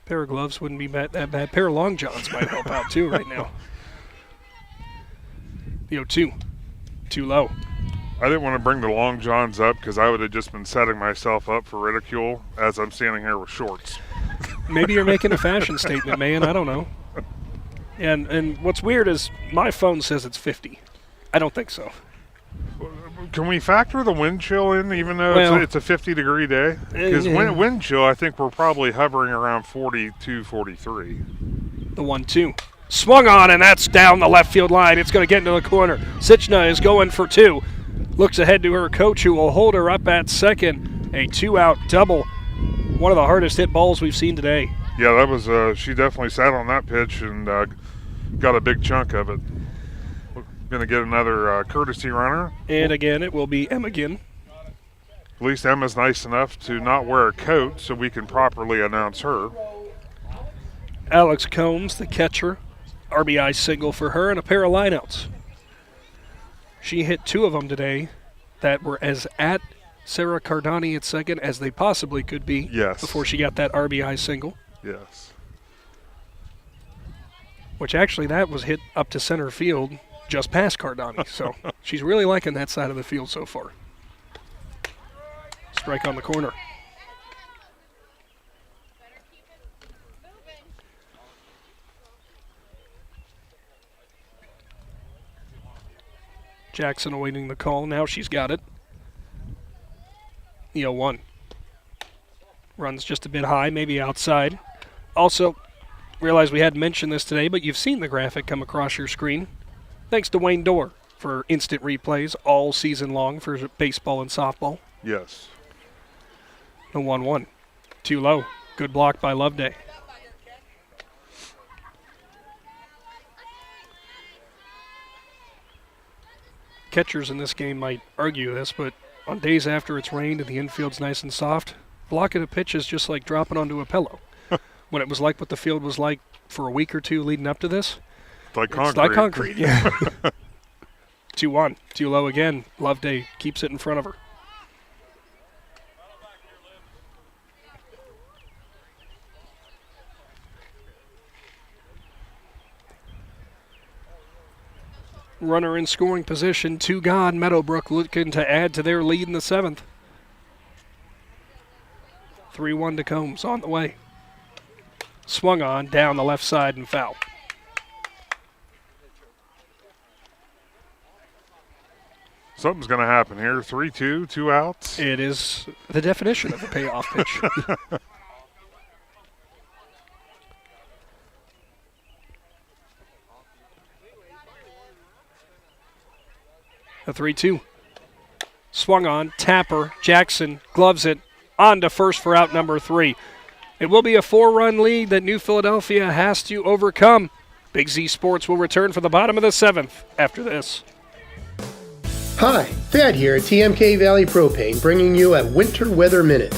Pair of gloves wouldn't be that bad. Pair of long johns might help out too right now. The 0-2, too low. I didn't want to bring the long johns up because I would have just been setting myself up for ridicule as I'm standing here with shorts. Maybe you're making a fashion statement, man. I don't know. And what's weird is my phone says it's 50. I don't think so. Can we factor the wind chill in, even though it's a 50-degree day? Because wind chill, I think we're probably hovering around 42, 43. The 1-2. Swung on, and that's down the left field line. It's going to get into the corner. Sichna is going for 2. Looks ahead to her coach, who will hold her up at second. A 2-out double. One of the hardest hit balls we've seen today. Yeah, that was. She definitely sat on that pitch and got a big chunk of it. We're going to get another courtesy runner. And again, it will be Emmigan. At least Emma's nice enough to not wear a coat so we can properly announce her. Alex Combs, the catcher. RBI single for her and a pair of lineouts. She hit 2 of them today that were as at Sarah Cardani at second as they possibly could be. Yes. Before she got that RBI single. Yes. Which actually that was hit up to center field just past Cardani. So she's really liking that side of the field so far. Strike on the corner. Jackson awaiting the call. Now she's got it. The 0-1. Runs just a bit high, maybe outside. Also, realize we hadn't mentioned this today, but you've seen the graphic come across your screen. Thanks to Wayne Dorr for instant replays all season long for baseball and softball. Yes. The 1-1. Too low. Good block by Loveday. Catchers in this game might argue this, but on days after it's rained and the infield's nice and soft, blocking a pitch is just like dropping onto a pillow. When it was like what the field was like for a week or two leading up to this, it's like concrete. It's like concrete, yeah. 2-1, too low again. Loveday keeps it in front of her. Runner in scoring position, 2 gone. Meadowbrook looking to add to their lead in the 7th. 3-1 to Combs on the way. Swung on, down the left side and foul. Something's going to happen here. 3-2, 2 outs. It is the definition of a payoff pitch. A 3-2. Swung on, Tapper, Jackson gloves it, on to first for out number 3. It will be a 4-run lead that New Philadelphia has to overcome. Big Z Sports will return for the bottom of the 7th after this. Hi, Thad here at TMK Valley Propane, bringing you a Winter Weather Minute.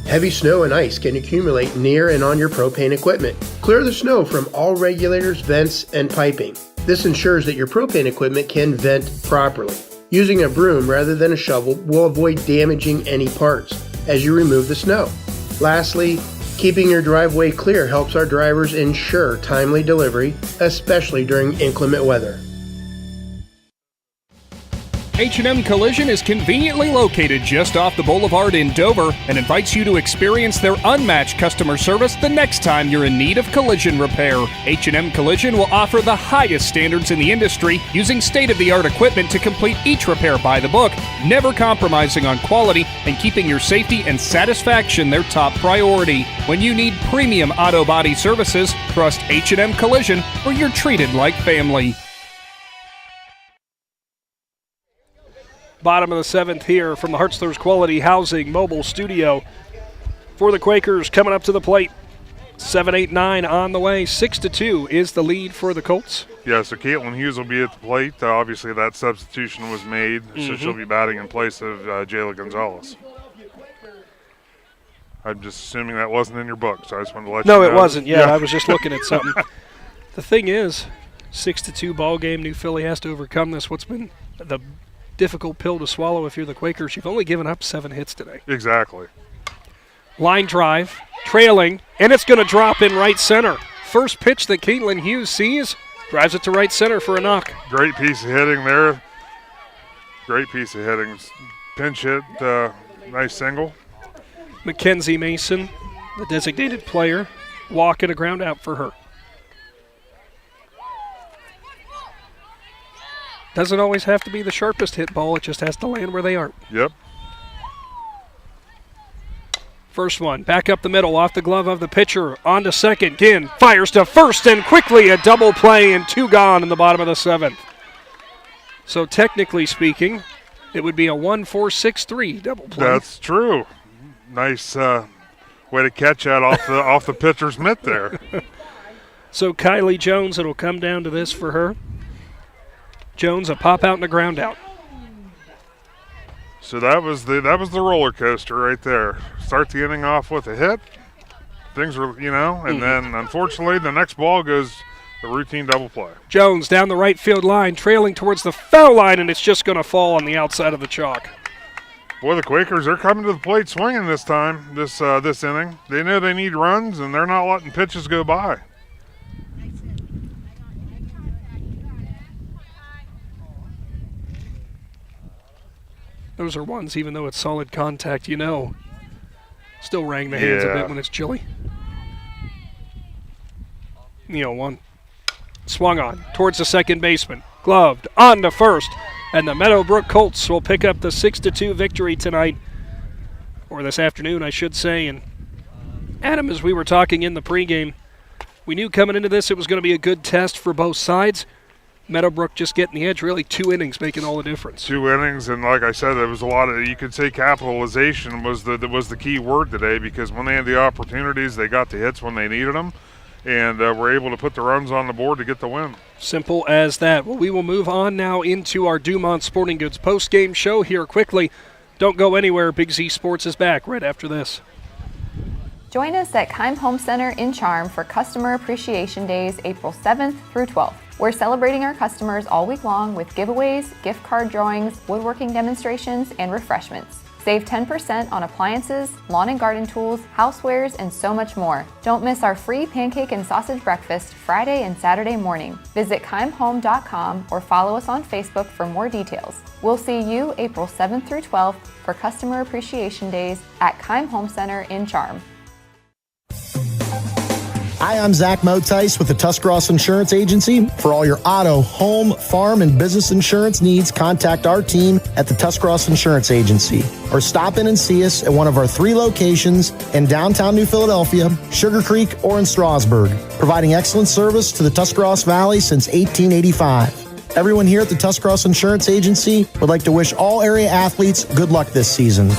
Heavy snow and ice can accumulate near and on your propane equipment. Clear the snow from all regulators, vents, and piping. This ensures that your propane equipment can vent properly. Using a broom rather than a shovel will avoid damaging any parts as you remove the snow. Lastly, keeping your driveway clear helps our drivers ensure timely delivery, especially during inclement weather. H&M Collision is conveniently located just off the boulevard in Dover and invites you to experience their unmatched customer service the next time you're in need of collision repair. H&M Collision will offer the highest standards in the industry, using state-of-the-art equipment to complete each repair by the book, never compromising on quality and keeping your safety and satisfaction their top priority. When you need premium auto body services, trust H&M Collision, where you're treated like family. Bottom of the 7th here from the Hartzler's Quality Housing Mobile Studio. For the Quakers, coming up to the plate. 7-8-9 on the way. 6-2 is the lead for the Colts. Yeah, so Caitlin Hughes will be at the plate. Obviously, that substitution was made, so she'll be batting in place of Jayla Gonzalez. I'm just assuming that wasn't in your book, so I just wanted to let you know. No, it wasn't. Yeah, I was just looking at something. The thing is, 6-2 ball game. New Philly has to overcome this. What's been the difficult pill to swallow if you're the Quakers? You've only given up 7 hits today. Exactly. Line drive, trailing, and it's going to drop in right center. First pitch that Caitlin Hughes sees, drives it to right center for a knock. Great piece of hitting there. Great piece of hitting. Pinch hit, nice single. Mackenzie Mason, the designated player, walk and a ground out for her. Doesn't always have to be the sharpest hit ball. It just has to land where they aren't. Yep. First one, back up the middle, off the glove of the pitcher, on to second. Ginn fires to first, and quickly a double play and 2 gone in the bottom of the 7th. So technically speaking, it would be a 1-4-6-3 double play. That's true. Nice way to catch that off the pitcher's mitt there. So Kylie Jones, it'll come down to this for her. Jones, a pop out and a ground out. So that was the roller coaster right there. Start the inning off with a hit. Things were, and then unfortunately the next ball goes a routine double play. Jones down the right field line, trailing towards the foul line, and it's just going to fall on the outside of the chalk. Boy, the Quakers, they're coming to the plate swinging this time, this inning. They know they need runs, and they're not letting pitches go by. Those are ones, even though it's solid contact, still rang the hands a bit when it's chilly. 1. Swung on towards the second baseman. Gloved on to first. And the Meadowbrook Colts will pick up the 6-2 victory tonight. Or this afternoon, I should say. And Adam, as we were talking in the pregame, we knew coming into this it was going to be a good test for both sides. Meadowbrook just getting the edge, really 2 innings making all the difference. 2 innings, and like I said, there was a lot of, you could say capitalization was the key word today, because when they had the opportunities, they got the hits when they needed them, and were able to put the runs on the board to get the win. Simple as that. Well, we will move on now into our Dumont Sporting Goods post-game show here quickly. Don't go anywhere. Big Z Sports is back right after this. Join us at Keim Home Center in Charm for Customer Appreciation Days, April 7th through 12th. We're celebrating our customers all week long with giveaways, gift card drawings, woodworking demonstrations, and refreshments. Save 10% on appliances, lawn and garden tools, housewares, and so much more. Don't miss our free pancake and sausage breakfast Friday and Saturday morning. Visit keimhome.com or follow us on Facebook for more details. We'll see you April 7th through 12th for Customer Appreciation Days at Keim Home Center in Charm. Hi, I'm Zach Motice with the Tuscarawas Insurance Agency. For all your auto, home, farm, and business insurance needs, contact our team at the Tuscarawas Insurance Agency or stop in and see us at one of our 3 locations in downtown New Philadelphia, Sugar Creek, or in Strasburg, providing excellent service to the Tuscarawas Valley since 1885. Everyone here at the Tuscarawas Insurance Agency would like to wish all area athletes good luck this season.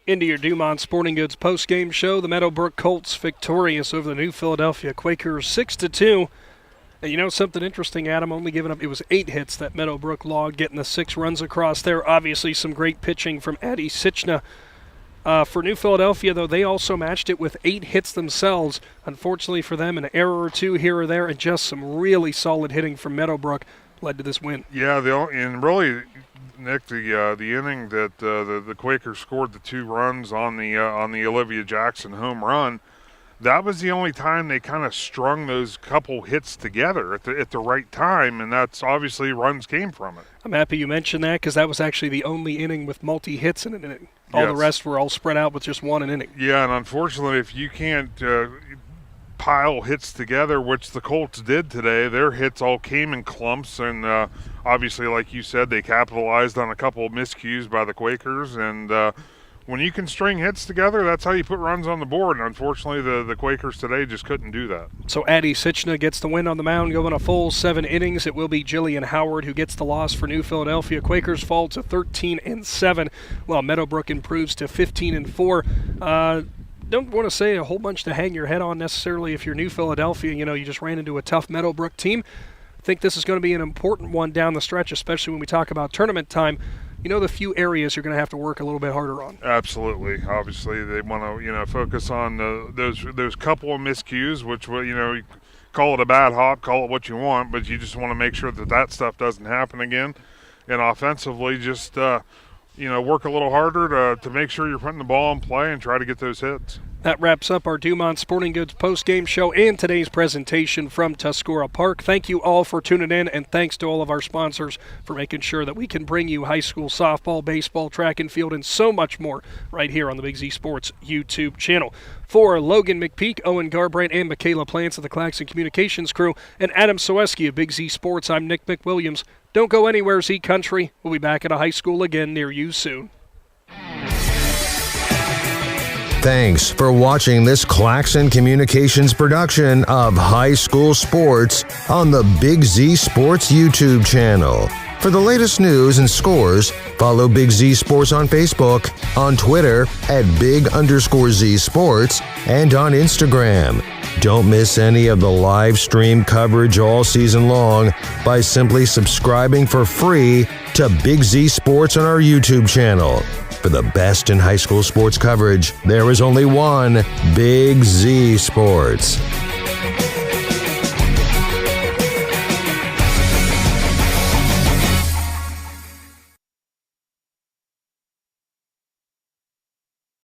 Into your Dumont Sporting Goods post-game show, the Meadowbrook Colts victorious over the New Philadelphia Quakers 6-2. And something interesting, Adam, only giving up, it was 8 hits that Meadowbrook logged, getting the 6 runs across there. Obviously some great pitching from Addie Sichna. For New Philadelphia, though, they also matched it with 8 hits themselves. Unfortunately for them, an error or 2 here or there, and just some really solid hitting from Meadowbrook led to this win. Yeah, and really, Nick, the inning that the Quakers scored the 2 runs on the Olivia Jackson home run, that was the only time they kind of strung those couple hits together at the right time, and that's obviously runs came from it. I'm happy you mentioned that because that was actually the only inning with multi-hits in an inning. All the rest were all spread out with just one inning. Yeah, and unfortunately, if you can't pile hits together, which the Colts did today, their hits all came in clumps, and obviously, like you said, they capitalized on a couple of miscues by the Quakers, and when you can string hits together, that's how you put runs on the board, and unfortunately, the Quakers today just couldn't do that. So Addie Sitchna gets the win on the mound, going a full 7 innings. It will be Jillian Howard who gets the loss for New Philadelphia. Quakers fall to 13-7, while Meadowbrook improves to 15-4. Don't want to say a whole bunch to hang your head on necessarily if you're New Philadelphia. You know, you just ran into a tough Meadowbrook team. I think this is going to be an important one down the stretch, especially when we talk about tournament time. You know the few areas you're going to have to work a little bit harder on. Absolutely. Obviously, they want to focus on those couple of miscues, which you call it a bad hop, call it what you want, but you just want to make sure that stuff doesn't happen again. And offensively, just work a little harder to make sure you're putting the ball in play and try to get those hits. That wraps up our Dumont Sporting Goods post-game show and today's presentation from Tuscarora Park. Thank you all for tuning in, and thanks to all of our sponsors for making sure that we can bring you high school softball, baseball, track and field, and so much more right here on the Big Z Sports YouTube channel. For Logan McPeek, Owen Garabrandt, and Micayela Plants of the Claxon Communications crew, and Adam Soeski of Big Z Sports, I'm Nick McWilliams. Don't go anywhere, Z Country. We'll be back at a high school again near you soon. Thanks for watching this Claxon Communications production of High School Sports on the Big Z Sports YouTube channel. For the latest news and scores, follow Big Z Sports on Facebook, on Twitter at @Big_Z Sports, and on Instagram. Don't miss any of the live stream coverage all season long by simply subscribing for free to Big Z Sports on our YouTube channel. For the best in high school sports coverage, there is only one Big Z Sports.